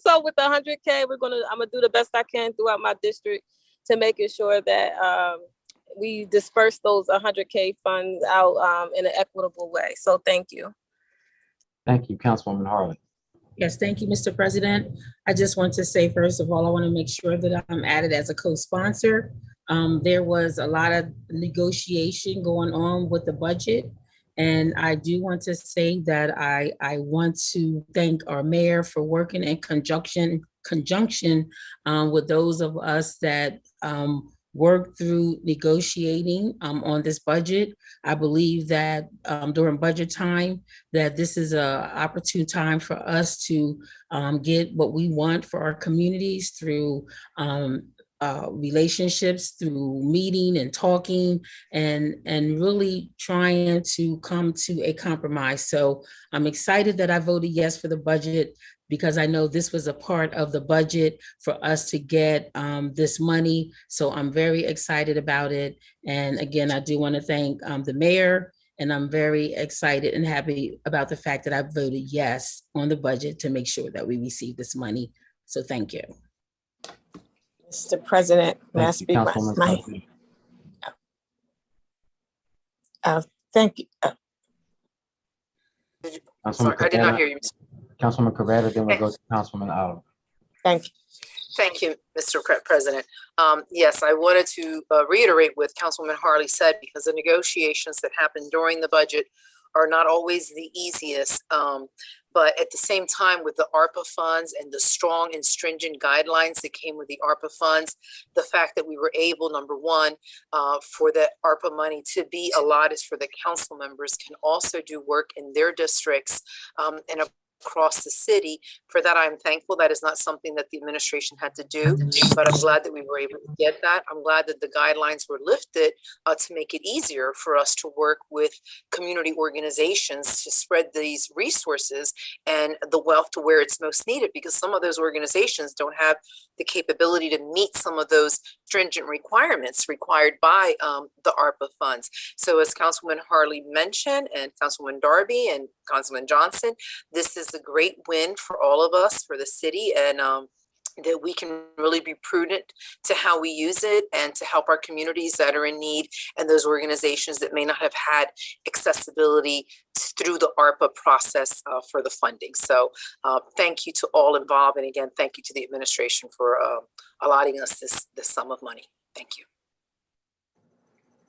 So with the 100K, I'm gonna do the best I can throughout my district to making sure that we disperse those 100K funds out in an equitable way. So thank you. Thank you, Councilwoman Harley. Yes, thank you, Mr. President. I just want to say, first of all, I want to make sure that I'm added as a co-sponsor. There was a lot of negotiation going on with the budget. And I do want to say that I want to thank our mayor for working in conjunction with those of us that worked through negotiating on this budget. I believe that during budget time, that this is an opportune time for us to get what we want for our communities through relationships, through meeting and talking and really trying to come to a compromise. So I'm excited that I voted yes for the budget, because I know this was a part of the budget for us to get this money. So I'm very excited about it. And again, I do want to thank the mayor, and I'm very excited and happy about the fact that I voted yes on the budget to make sure that we receive this money. So thank you. Mr. President, may I Thank you, speak? Councilwoman Darby. Thank you. Sorry, I did not hear you. Councilwoman Coretta, then we'll go to Councilwoman Oliver. Thank you. Thank you, Mr. President. Yes, I wanted to reiterate what Councilwoman Harley said, because the negotiations that happen during the budget are not always the easiest. But at the same time, with the ARPA funds and the strong and stringent guidelines that came with the ARPA funds, the fact that we were able, number one, for the ARPA money to be allotted for the council members can also do work in their districts and across the city. For that, I'm thankful. That is not something that the administration had to do, but I'm glad that we were able to get that. I'm glad that the guidelines were lifted to make it easier for us to work with community organizations to spread these resources and the wealth to where it's most needed, because some of those organizations don't have the capability to meet some of those stringent requirements required by the ARPA funds. So as Councilwoman Harley mentioned, and Councilwoman Darby and Councilman Johnson, this is a great win for all of us, for the city, and that we can really be prudent to how we use it and to help our communities that are in need and those organizations that may not have had accessibility through the ARPA process for the funding. So thank you to all involved. And again, thank you to the administration for allotting us this sum of money. Thank you.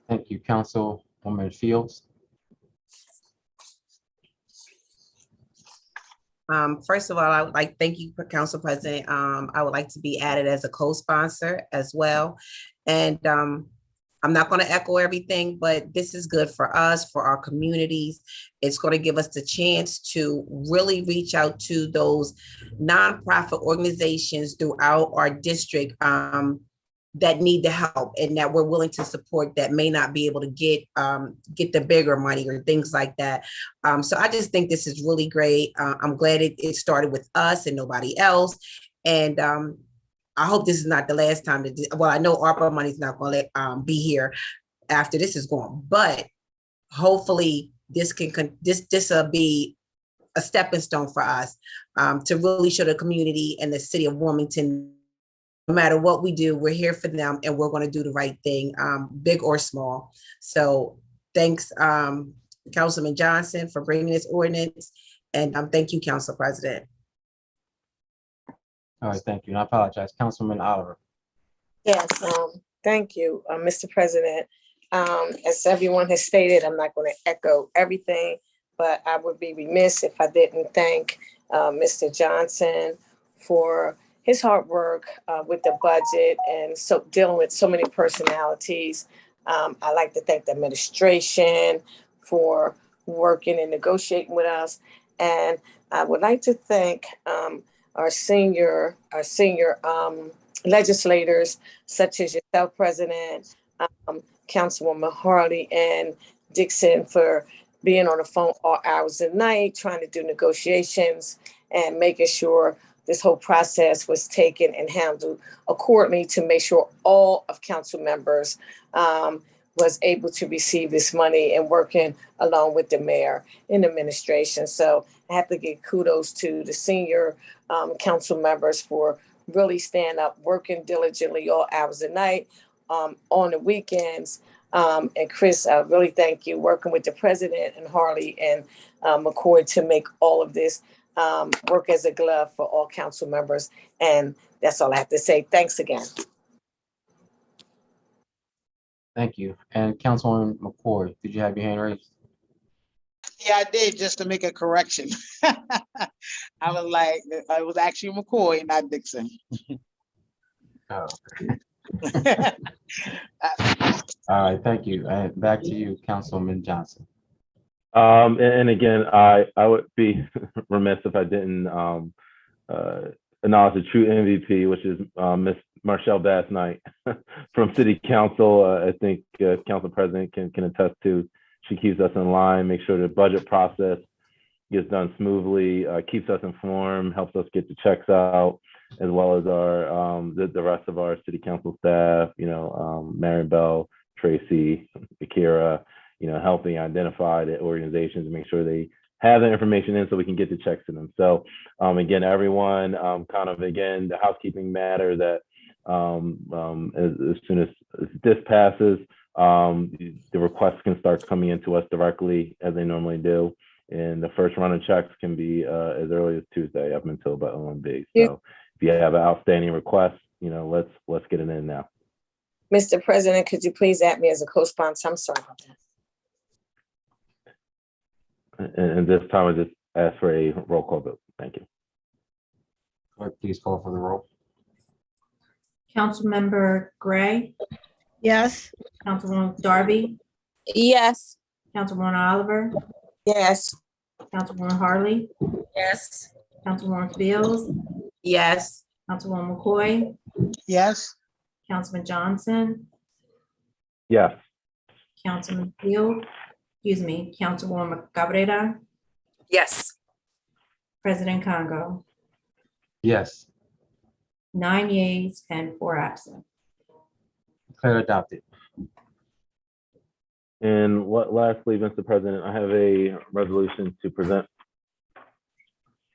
Thank you, Councilwoman Councilwoman Fields. First of all, I would like, thank you, Council President. I would like to be added as a co-sponsor as well. And I'm not going to echo everything, but this is good for us, for our communities. It's going to give us the chance to really reach out to those nonprofit organizations throughout our district that need the help and that we're willing to support, that may not be able to get the bigger money or things like that. So I just think this is really great. I'm glad it started with us and nobody else. And I hope this is not the last time well, I know ARPA money is not going to be here after this is gone, but hopefully this will be a stepping stone for us to really show the community and the city of Wilmington, no matter what we do, we're here for them and we're going to do the right thing, big or small. So thanks, Councilman Johnson, for bringing this ordinance. And thank you, Council President. All right, thank you. And I apologize, Councilman Oliver. Yes, thank you, Mr. President. As everyone has stated, I'm not going to echo everything, but I would be remiss if I didn't thank Mr. Johnson for his hard work with the budget and so dealing with so many personalities. I'd like to thank the administration for working and negotiating with us. And I would like to thank our senior legislators, such as yourself, President, Councilwoman Harley and Dixon, for being on the phone all hours of the night, trying to do negotiations and making sure this whole process was taken and handled accordingly to make sure all of council members was able to receive this money and working along with the mayor and administration. So I have to give kudos to the senior council members for really staying up, working diligently all hours of the night, on the weekends. And Chris, I really thank you working with the president and Harley and McCoy to make all of this work as a glove for all council members. And that's all I have to say. Thanks again. Thank you. And Councilwoman McCoy, did you have your hand raised? Yeah, I did, just to make a correction. I was like, it was actually McCoy, not Dixon. Oh. All right, thank you. And back to you, Councilman Johnson. And again, I would be remiss if I didn't acknowledge the true MVP, which is Miss Marshall Bass Knight from City Council. I think Council President can attest to. She keeps us in line, makes sure the budget process gets done smoothly, keeps us informed, helps us get the checks out, as well as our the rest of our City Council staff. You know, Marion Bell, Tracy, Akira. You know, helping identify the organizations and make sure they have the information in so we can get the checks to them. So again, everyone, kind of again, the housekeeping matter that as soon as this passes, the requests can start coming into us directly as they normally do. And the first run of checks can be as early as Tuesday up until about OMB. So if you have an outstanding request, you know, let's get it in now. Mr. President, could you please add me as a co-sponsor? I'm sorry about that. And this time I just ask for a roll call vote. Thank you. Clerk, please call for the roll. Councilmember Gray, Yes. Councilwoman Darby, Yes. Councilwoman Oliver, Yes. Councilwoman Harley, Yes. Councilwoman Fields, Yes. Councilwoman McCoy, Yes. Councilman Johnson, Yes. Councilman Field, Councilwoman Cabrera, Yes. President Congo. Yes, 9 yeas and 4 absent. declared adopted. And lastly, Mr. President, I have a resolution to present.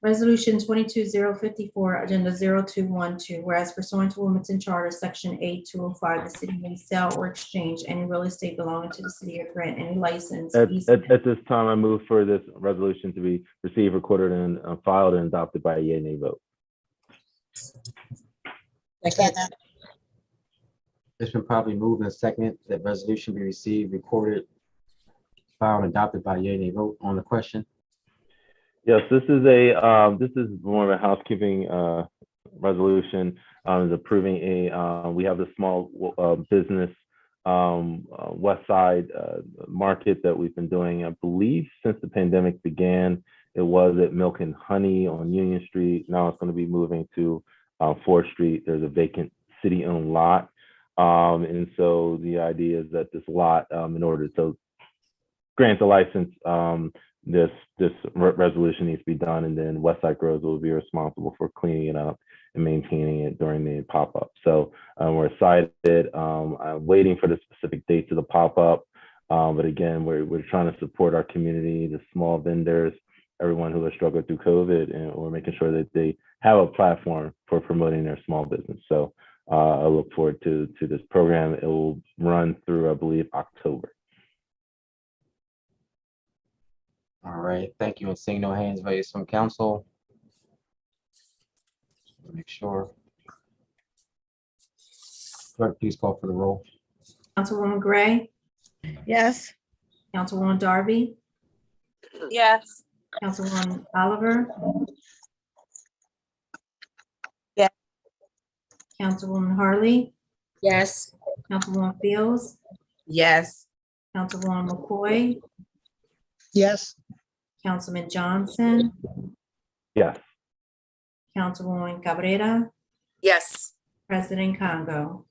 Resolution 22054, Agenda 0212, whereas pursuant to Wilmington Charter, Section 8205, the city may sell or exchange any real estate belonging to the city or grant any license. At this time, I move for this resolution to be received, recorded, and filed and adopted by a yea, nay vote. It's been properly moved and second that resolution be received, recorded, filed and adopted by yea nay vote on the question. Yes, this is more of a housekeeping resolution. Is approving we have the small business West Side market that we've been doing, I believe, since the pandemic began. It was at Milk and Honey on Union Street. Now it's going to be moving to 4th Street. There's a vacant city-owned lot. And so the idea is that this lot, in order to grant the license, this resolution needs to be done, and then Westside Grows will be responsible for cleaning it up and maintaining it during the pop-up. So we're excited. I'm waiting for the specific dates of the pop-up. But again, we're trying to support our community, the small vendors, everyone who has struggled through COVID, and we're making sure that they have a platform for promoting their small business. So I look forward to this program. It will run through, I believe, October. All right, thank you. And seeing no hands raised from council. Make sure. Clerk, please call for the roll. Councilwoman Gray, Yes. Councilwoman Darby, Yes. Councilwoman Oliver. Yes. Councilwoman Harley, Yes. Councilwoman Fields, Yes. Councilwoman McCoy, Yes. Councilman Johnson, Yes. Councilwoman Cabrera, Yes. President Congo.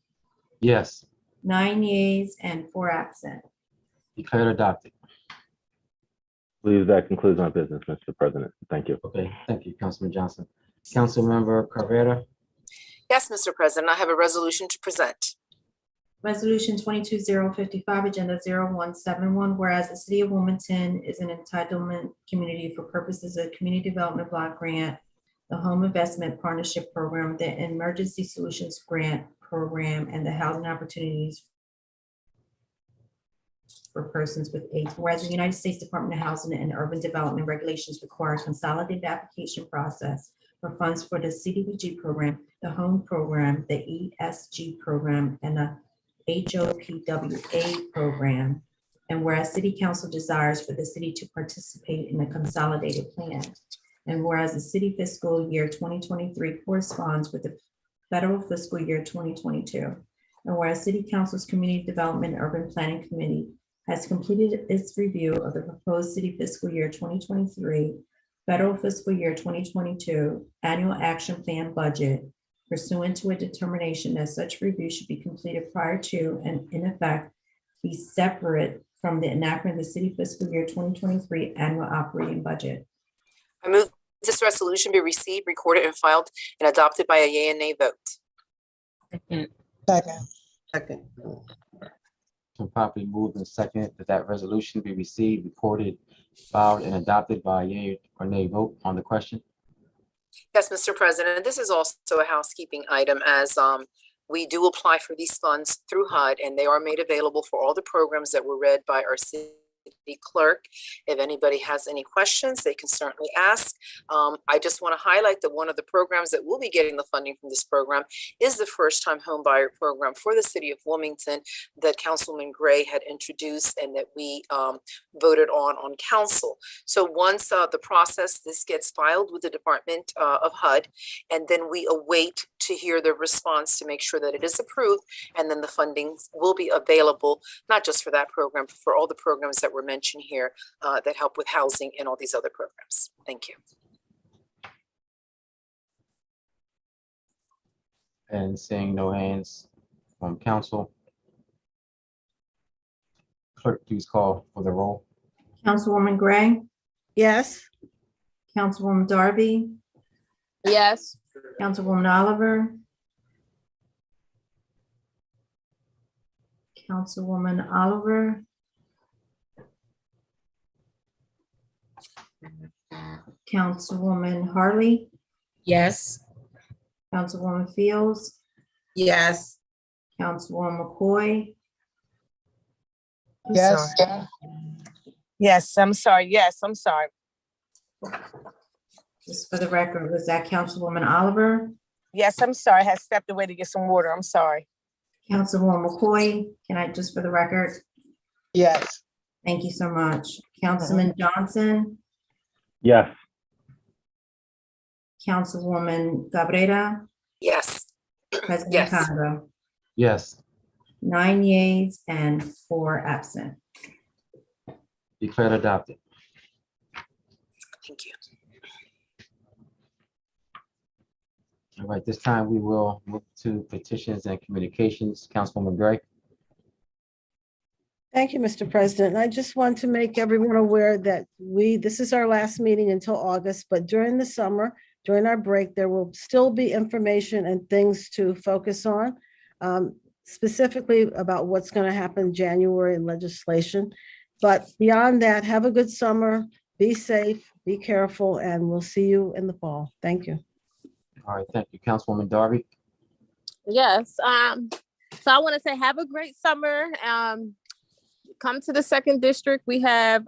Yes, 9 yeas and 4 absent. declared adopted. I believe that concludes my business, Mr. President. Thank you. Okay, thank you, Councilman Johnson. Councilmember Carrera. Yes, Mr. President, I have a resolution to present. Resolution 22055, Agenda 0171, whereas the City of Wilmington is an entitlement community for purposes of Community Development Block Grant, the Home Investment Partnership Program, the Emergency Solutions Grant Program, and the Housing Opportunities for Persons with AIDS. Whereas the United States Department of Housing and Urban Development regulations require a consolidated application process for funds for the CDBG program, the Home Program, the ESG program, and the HOPWA program. And whereas City Council desires for the city to participate in the consolidated plan. And whereas the city fiscal year 2023 corresponds with the federal fiscal year 2022. And whereas City Council's Community Development and Urban Planning Committee has completed its review of the proposed city fiscal year 2023, federal fiscal year 2022 annual action plan budget pursuant to a determination that such review should be completed prior to and in effect be separate from the enactment of the city fiscal year 2023 annual operating budget. I move this resolution be received, recorded, and filed, and adopted by a yea and nay vote. Second. Second. Second. Been properly moved and seconded that resolution be received, recorded, filed, and adopted by a yea or nay vote on the question. Yes, Mr. President, this is also a housekeeping item as we do apply for these funds through HUD, and they are made available for all the programs that were read by our city clerk. If anybody has any questions, they can certainly ask. I just want to highlight that one of the programs that will be getting the funding from this program is the first time home buyer program for the city of Wilmington that Councilman Gray had introduced and that we voted on council. So once the process, this gets filed with the Department of HUD, and then we await to hear the response to make sure that it is approved, and then the funding will be available, not just for that program, but for all the programs that were mentioned here that help with housing and all these other programs. Thank you. And seeing no hands from council. Clerk, please call for the roll. Councilwoman Gray, Yes. Councilwoman Darby, Yes. Councilwoman Oliver, Councilwoman Oliver, Councilwoman Harley, Yes. Councilwoman Fields, Yes. Councilwoman McCoy, Yes. Yes, I'm sorry. Yes, I'm sorry. just for the record, was that Councilwoman Oliver? Yes, I'm sorry. I had stepped away to get some water. I'm sorry. Councilwoman McCoy, can I, just for the record, Yes. Thank you so much. Councilman Johnson, Yes. Councilwoman Cabrera, Yes. President Yes. Congo. Yes, 9 yeas and 4 absent. declared adopted. Thank you. All right, this time we will move to petitions and communications. Councilwoman Gray. Thank you, Mr. President. I just want to make everyone aware that this is our last meeting until August, but during the summer, during our break, there will still be information and things to focus on, specifically about what's going to happen in January in legislation. But beyond that, have a good summer, be safe, be careful, and we'll see you in the fall. Thank you. All right, thank you. Councilwoman Darby. Yes. So I want to say have a great summer. Come to the second district. We have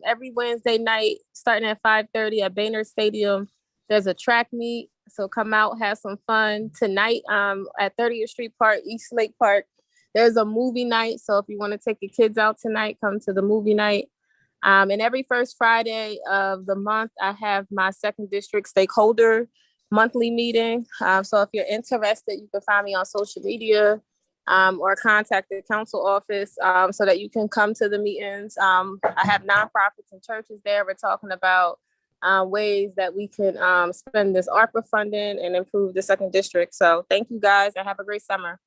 every Wednesday night starting at 5:30 at Boehner Stadium. There's a track meet. So come out, have some fun. Tonight at 30th Street Park, East Lake Park, there's a movie night. So if you want to take your kids out tonight, come to the movie night. And every first Friday of the month, I have my second district stakeholder monthly meeting. So if you're interested, you can find me on social media or contact the council office so that you can come to the meetings. I have nonprofits and churches there. We're talking about ways that we can spend this ARPA funding and improve the second district. So thank you guys and have a great summer.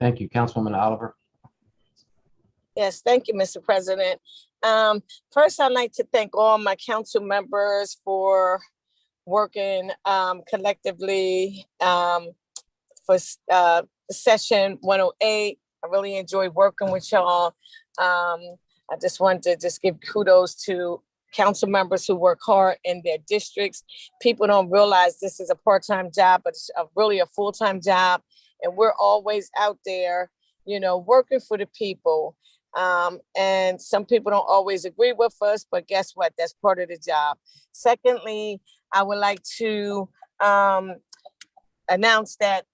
Thank you. Councilwoman Oliver. Yes, thank you, Mr. President. First, I'd like to thank all my council members for working collectively for session 108. I really enjoyed working with y'all. I just wanted to just give kudos to council members who work hard in their districts. People don't realize this is a part-time job, but it's really a full-time job. And we're always out there, you know, working for the people. And some people don't always agree with us, but guess what? That's part of the job. Secondly, I would like to announce that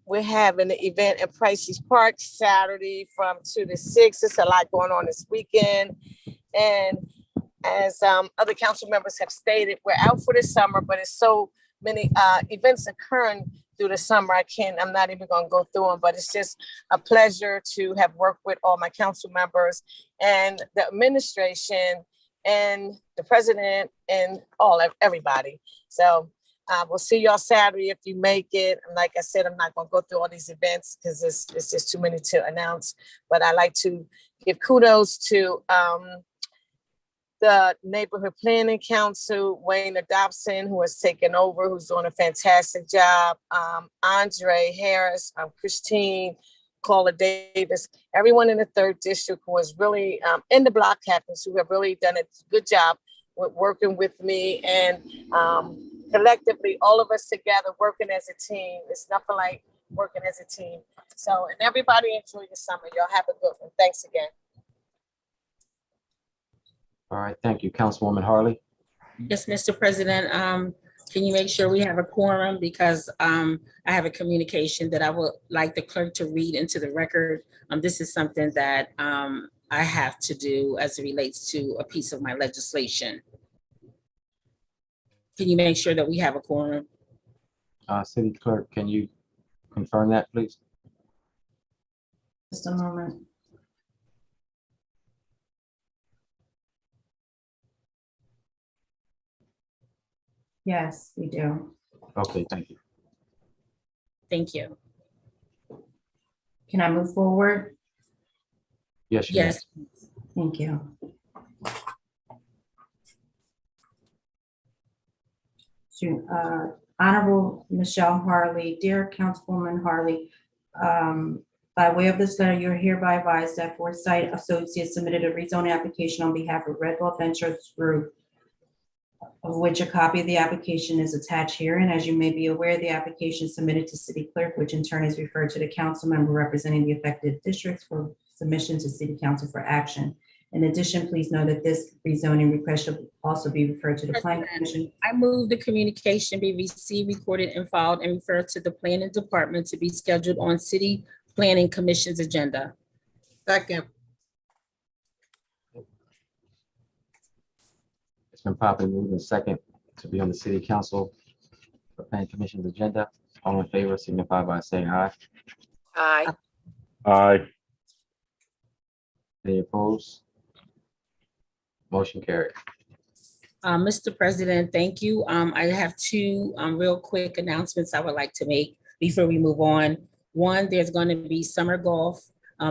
we're having an event in Price's Park Saturday from 2 to 6. There's a lot going on this weekend. And as other council members have stated, we're out for the summer, but it's so many events occurring through the summer. I'm not even going to go through them, but it's just a pleasure to have worked with all my council members and the administration and the president and everybody. So we'll see y'all Saturday if you make it. And like I said, I'm not going to go through all these events because it's just too many to announce. But I like to give kudos to the Neighborhood Planning Council, Wayne Dobson, who has taken over, who's doing a fantastic job. Andre Harris, Christine, Carla Davis, everyone in the 3rd District who was really, in the block captains who have really done a good job with working with me and collectively, all of us together working as a team. It's nothing like working as a team. So, and everybody enjoy the summer. Y'all have a good one. Thanks again. All right, thank you. Councilwoman Harley. Yes, Mr. President, can you make sure we have a quorum? Because I have a communication that I would like the clerk to read into the record. This is something that I have to do as it relates to a piece of my legislation. Can you make sure that we have a quorum? City Clerk, can you confirm that, please? Just a moment. Yes, we do. Okay, thank you. Thank you. Can I move forward? Yes, you may. Yes. Thank you. Honorable Michelle Harley, dear Councilwoman Harley, by way of this letter, you're hereby advised that Foresight Associates submitted a rezoning application on behalf of Redwell Ventures Group, of which a copy of the application is attached here. And as you may be aware, the application submitted to City Clerk, which in turn is referred to the council member representing the affected districts for submission to City Council for action. In addition, please know that this rezoning request should also be referred to the Planning Commission. I move the communication be received, recorded, and filed and referred to the Planning Department to be scheduled on City Planning Commission's agenda. Second. It's been properly moved and second to be on the City Council for Planning Commission's agenda. All in favor signify by saying aye. Aye. Aye. Any opposed? Motion carried. Mr. President, thank you. I have two real quick announcements I would like to make before we move on. One, there's going to be summer golf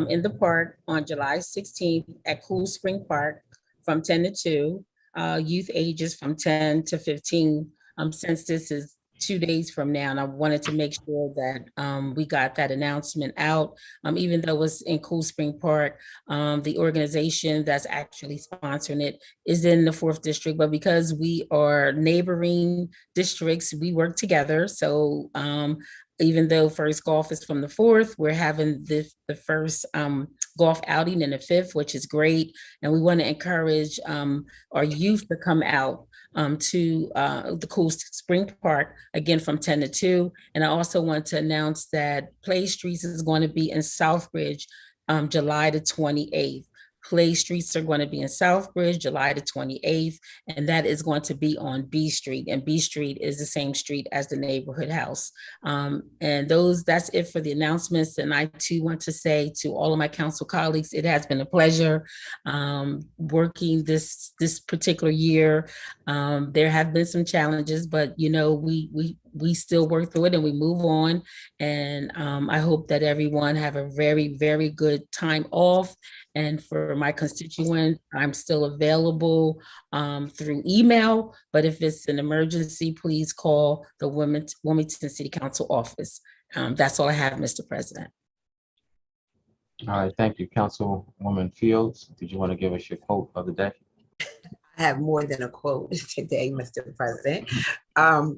in the park on July 16th at Cool Spring Park from 10 to 2. Youth ages from 10 to 15. Since this is 2 days from now, and I wanted to make sure that we got that announcement out. Even though it's in Cool Spring Park, the organization that's actually sponsoring it is in the 4th district, but because we are neighboring districts, we work together. So even though first golf is from the 4th, we're having the first golf outing in the 5th, which is great. And we want to encourage our youth to come out to the Cool Spring Park, again, from 10 to 2. And I also want to announce that Play Streets is going to be in Southbridge, July the 28th. Play Streets are going to be in Southbridge, July the 28th, and that is going to be on B Street. And B Street is the same street as the neighborhood house. And that's it for the announcements. And I too want to say to all of my council colleagues, it has been a pleasure working this particular year. There have been some challenges, but you know, we still work through it and we move on. And I hope that everyone have a very, very good time off. And for my constituents, I'm still available through email, but if it's an emergency, please call the Wilmington City Council office. That's all I have, Mr. President. All right, thank you, Councilwoman Fields. Did you want to give us your quote of the day? I have more than a quote today, Mr. President. I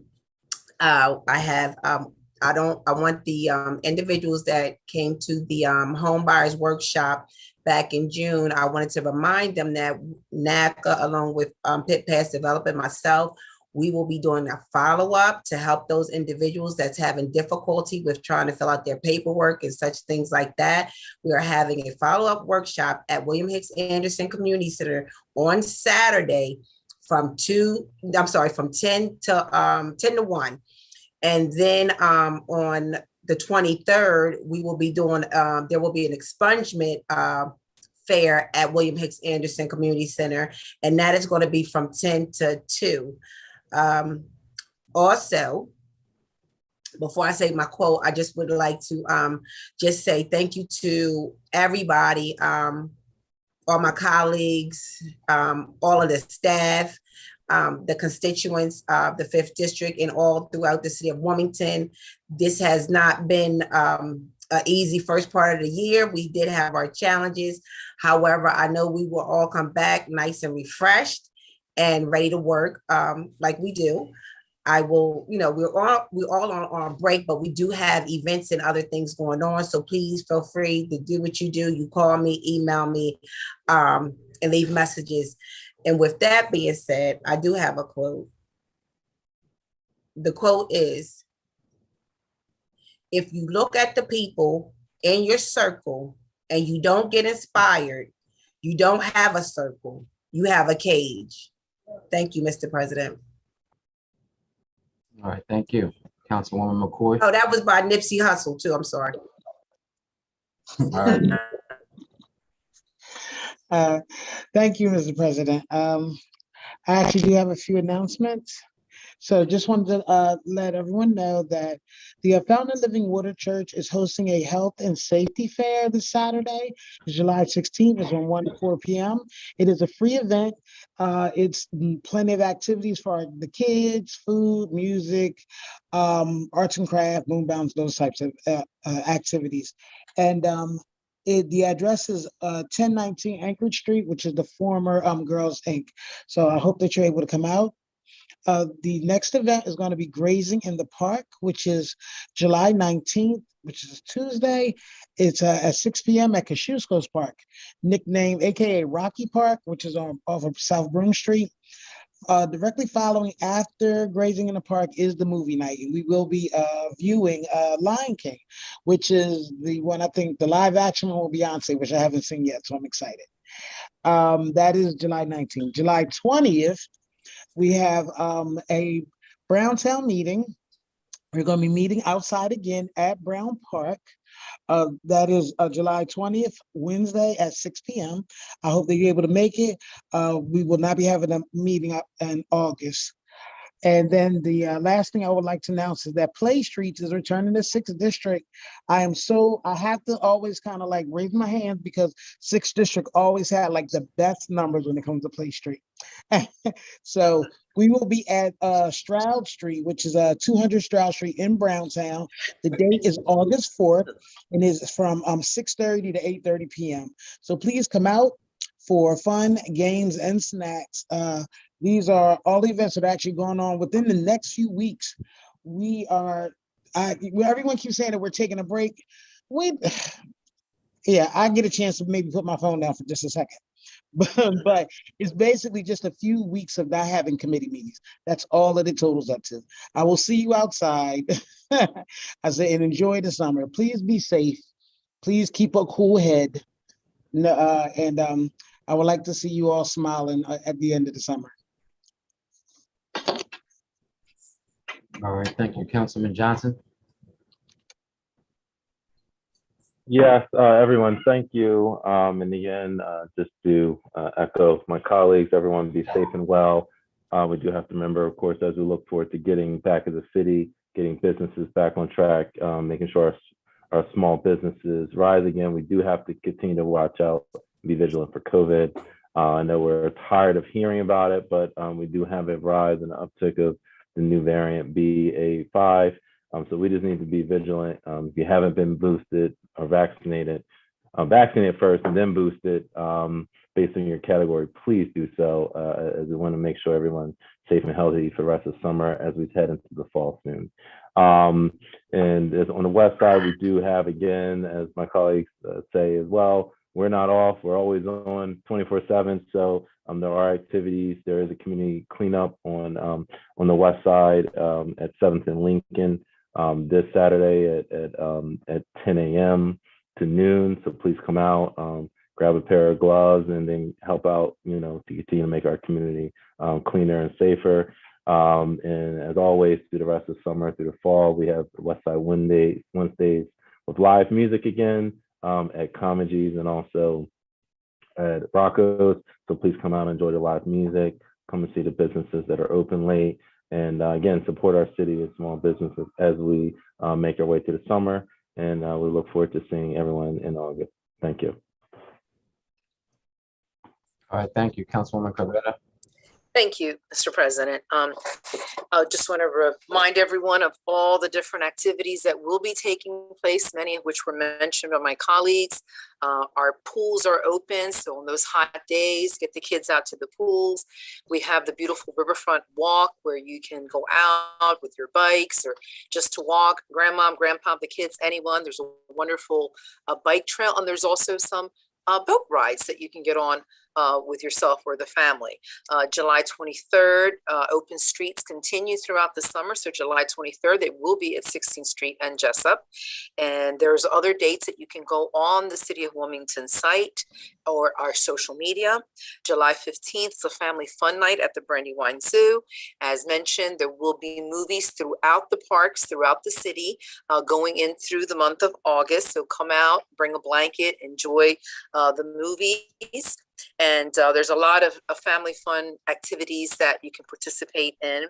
want the individuals that came to the home buyers workshop back in June. I wanted to remind them that NACA, along with Pit Pass Development, myself, we will be doing a follow-up to help those individuals that's having difficulty with trying to fill out their paperwork and such things like that. We are having a follow-up workshop at William Hicks Anderson Community Center on Saturday from 10 to 1. And then on the 23rd, we will be doing, there will be an expungement fair at William Hicks Anderson Community Center, and that is going to be from 10 to 2. Also, before I say my quote, I just would like to just say thank you to everybody, all my colleagues, all of the staff, the constituents of the 5th district and all throughout the city of Wilmington. This has not been an easy first part of the year. We did have our challenges. However, I know we will all come back nice and refreshed and ready to work like we do. I will, you know, we're all on break, but we do have events and other things going on. So please feel free to do what you do. You call me, email me, and leave messages. And with that being said, I do have a quote. The quote is, if you look at the people in your circle and you don't get inspired, you don't have a circle, you have a cage. Thank you, Mr. President. All right, thank you. Councilwoman McCoy. Oh, that was by Nipsey Hussle too, I'm sorry. All right. Thank you, Mr. President. I actually do have a few announcements. So just wanted to let everyone know that the Fountain Living Water Church is hosting a health and safety fair this Saturday, July 16th, is from 1 to 4 p.m. It is a free event. It's plenty of activities for the kids, food, music, arts and craft, moonbounds, those types of activities. And the address is 1019 Anchorage Street, which is the former Girls Inc. So I hope that you're able to come out. The next event is going to be Grazing in the Park, which is July 19th, which is Tuesday. It's at 6 p.m. at Kosciuszko's Park, nicknamed AKA Rocky Park, which is off of South Broome Street. directly following after Grazing in the Park is the movie night. And we will be viewing Lion King, which is the one, I think, the live action one with Beyonce, which I haven't seen yet, so I'm excited. That is July 19th. July 20th, we have a Browntown meeting. We're going to be meeting outside again at Brown Park. That is July 20th, Wednesday at 6 p.m. I hope that you're able to make it. We will not be having a meeting up in August. And then the last thing I would like to announce is that Play Streets is returning to 6th District. I have to always kind of like raise my hands because 6th District always had like the best numbers when it comes to Play Street. So we will be at Stroud Street, which is 200 Stroud Street in Browntown. The date is August 4th and is from 6:30 to 8:30 p.m. So please come out for fun, games, and snacks. These are all events that are actually going on within the next few weeks. Everyone keeps saying that we're taking a break. Yeah, I get a chance to maybe put my phone down for just a second. But it's basically just a few weeks of not having committee meetings. That's all that it totals up to. I will see you outside. I say, and enjoy the summer. Please be safe. Please keep a cool head. And I would like to see you all smiling at the end of the summer. All right, thank you, Councilman Johnson. Yes, everyone, thank you. And again, just to echo my colleagues, everyone be safe and well. We do have to remember, of course, as we look forward to getting back as a city, getting businesses back on track, making sure our small businesses rise again. We do have to continue to watch out, be vigilant for COVID. I know we're tired of hearing about it, but we do have a rise and uptick of the new variant BA.5. So we just need to be vigilant. If you haven't been boosted or vaccinated, vaccinate first and then boosted based on your category, please do so, as we want to make sure everyone's safe and healthy for the rest of summer as we head into the fall soon. And as on the west side, we do have, again, as my colleagues say as well, we're not off. We're always on 24/7. So there are activities. There is a community cleanup on the west side at 7th and Lincoln this Saturday at 10 a.m. to noon. So please come out, grab a pair of gloves, and then help out, to continue to make our community cleaner and safer. And as always, through the rest of summer, through the fall, we have Westside Wednesdays with live music again at Comegy's and also at Rocco's. So please come out and enjoy the live music. Come and see the businesses that are open late. And again, support our city and small businesses as we make our way through the summer. And we look forward to seeing everyone in August. Thank you. All right, thank you, Councilwoman Cabrera. Thank you, Mr. President. I just want to remind everyone of all the different activities that will be taking place, many of which were mentioned by my colleagues. Our pools are open, so on those hot days, get the kids out to the pools. We have the beautiful riverfront walk where you can go out with your bikes or just to walk, grandma, grandpa, the kids, anyone. There's a wonderful bike trail, and there's also some boat rides that you can get on with yourself or the family. July 23rd, open streets continue throughout the summer. So July 23rd, they will be at 16th Street and Jessup. And there's other dates that you can go on the City of Wilmington site or our social media. July 15th is a family fun night at the Brandywine Zoo. As mentioned, there will be movies throughout the parks, throughout the city, going in through the month of August. So come out, bring a blanket, enjoy the movies. And there's a lot of family fun activities that you can participate in.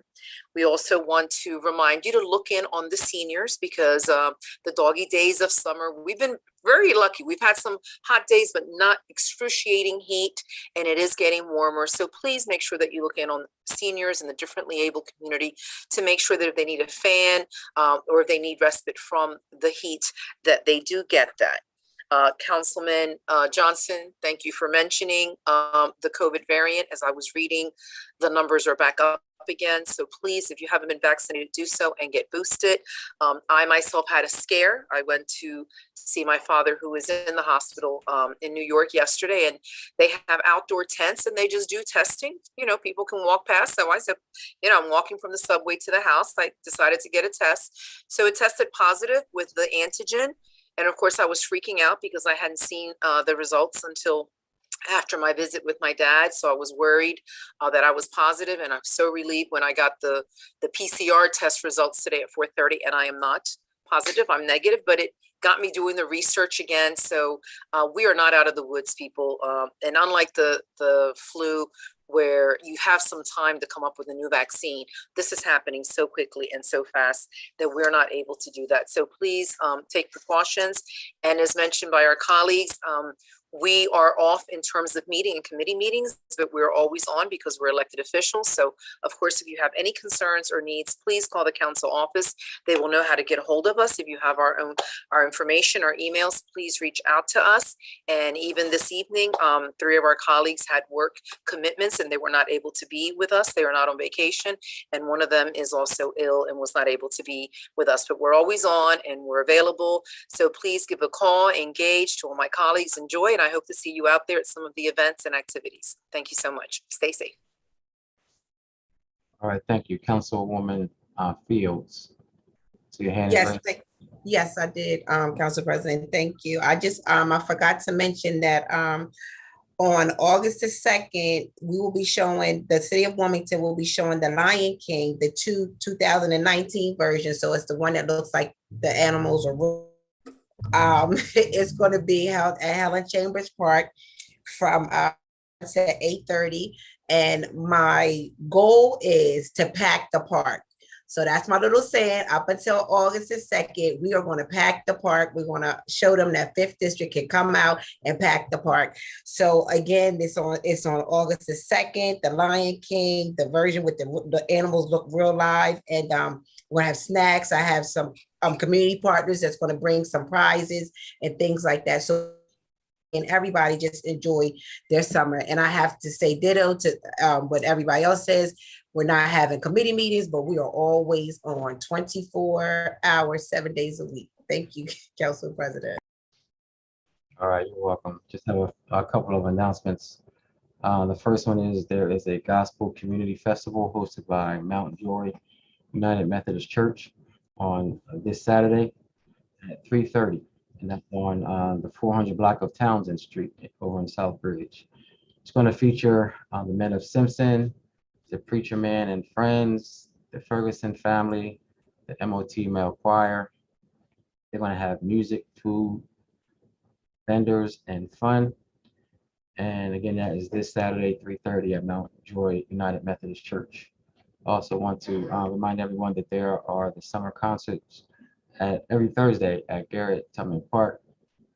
We also want to remind you to look in on the seniors because the doggy days of summer, we've been very lucky. We've had some hot days, but not excruciating heat, and it is getting warmer. So please make sure that you look in on seniors and the differently able community to make sure that if they need a fan or if they need respite from the heat, that they do get that. Councilman Johnson, thank you for mentioning the COVID variant. As I was reading, the numbers are back up again. So please, if you haven't been vaccinated, do so and get boosted. I myself had a scare. I went to see my father, who was in the hospital in New York yesterday, and they have outdoor tents and they just do testing. You know, people can walk past. So I said, you know, I'm walking from the subway to the house. I decided to get a test. So it tested positive with the antigen. And of course, I was freaking out because I hadn't seen the results until after my visit with my dad. So I was worried that I was positive, and I'm so relieved when I got the PCR test results today at 4:30, and I am not positive, I'm negative, but it got me doing the research again. So we are not out of the woods, people. And unlike the flu, where you have some time to come up with a new vaccine, this is happening so quickly and so fast that we're not able to do that. So please take precautions. And as mentioned by our colleagues, we are off in terms of meeting and committee meetings, but we're always on because we're elected officials. So of course, if you have any concerns or needs, please call the council office. They will know how to get a hold of us. If you have our information, our emails, please reach out to us. And even this evening, 3 of our colleagues had work commitments and they were not able to be with us. They are not on vacation. And one of them is also ill and was not able to be with us, but we're always on and we're available. So please give a call, engage to all my colleagues, enjoy it. I hope to see you out there at some of the events and activities. Thank you so much. Stay safe. All right, thank you. Councilwoman Fields. So your hand is Yes, raised. yes, I did, Council President. Thank you. I just, I forgot to mention that on August the 2nd, we will be showing, the city of Wilmington will be showing The Lion King, the 2019 version. So it's the one that looks like the animals are it's going to be held at Helen Chambers Park from at 8:30, and my goal is to pack the park. So that's my little saying. Up until August the 2nd, we are going to pack the park. We're going to show them that 5th District can come out and pack the park. So again, it's on August the 2nd, The Lion King, the version with the animals look real live, and we'll have snacks. I have some community partners that's going to bring some prizes and things like that. So, and everybody just enjoy their summer. And I have to say ditto to what everybody else says. We're not having committee meetings, but we are always on 24 hours, 7 days a week. Thank you, Council President. All right, you're welcome. Just have a couple of announcements. The first one is there is a gospel community festival hosted by Mount Joy United Methodist Church on this Saturday at 3:30, and that's on the 400 block of Townsend Street over in Southbridge. It's going to feature the Men of Simpson, the Preacher Man and Friends, the Ferguson family, the MOT Male Choir. They're going to have music, food, vendors, and fun. And again, that is this Saturday, 3:30 at Mount Joy United Methodist Church. Also want to remind everyone that there are the summer concerts every Thursday at Garrett Tubman Park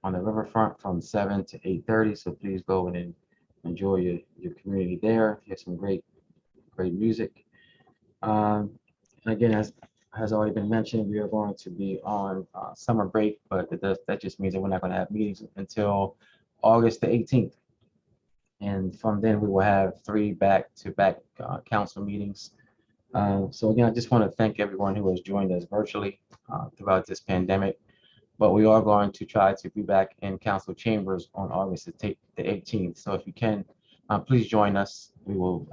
on the riverfront from 7 to 8:30. So please go and enjoy your community there. Hear some great music. And again, as has already been mentioned, we are going to be on summer break, but that just means that we're not going to have meetings until August the 18th. And from then we will have 3 back-to-back council meetings. So again, I just want to thank everyone who has joined us virtually throughout this pandemic, but we are going to try to be back in council chambers on August the 18th. So if you can, please join us. We would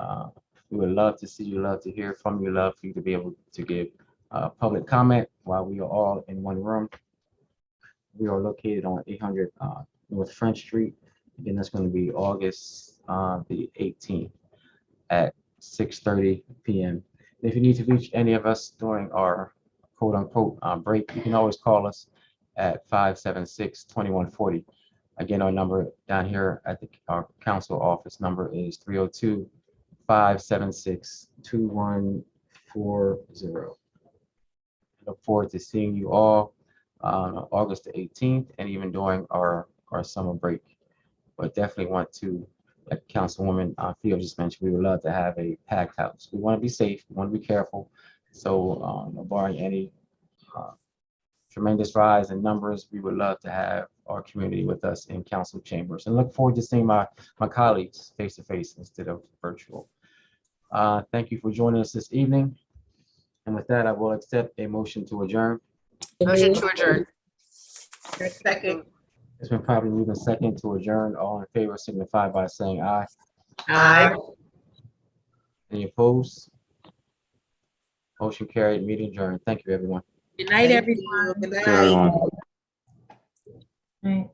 love to see you, love to hear from you, love for you to be able to give public comment while we are all in one room. We are located on 800 North French Street. Again, that's going to be August the 18th at 6:30 p.m. If you need to reach any of us during our quote unquote break, you can always call us at 576-2140. Again, our number down here at our council office number is 302-576-2140. I look forward to seeing you all on August the 18th and even during our summer break. But definitely want to, like Councilwoman Fields just mentioned, we would love to have a packed house. We want to be safe, we want to be careful. So barring any tremendous rise in numbers, we would love to have our community with us in council chambers, and look forward to seeing my colleagues face to face instead of virtual. Thank you for joining us this evening. And with that, I will accept a motion to adjourn. Motion to adjourn. Second. It's been probably moved in second to adjourn. All in favor signify by saying aye. Aye. Any opposed? Motion carried, meeting adjourned. Thank you, everyone. Good night, everyone. Good Everyone. Right.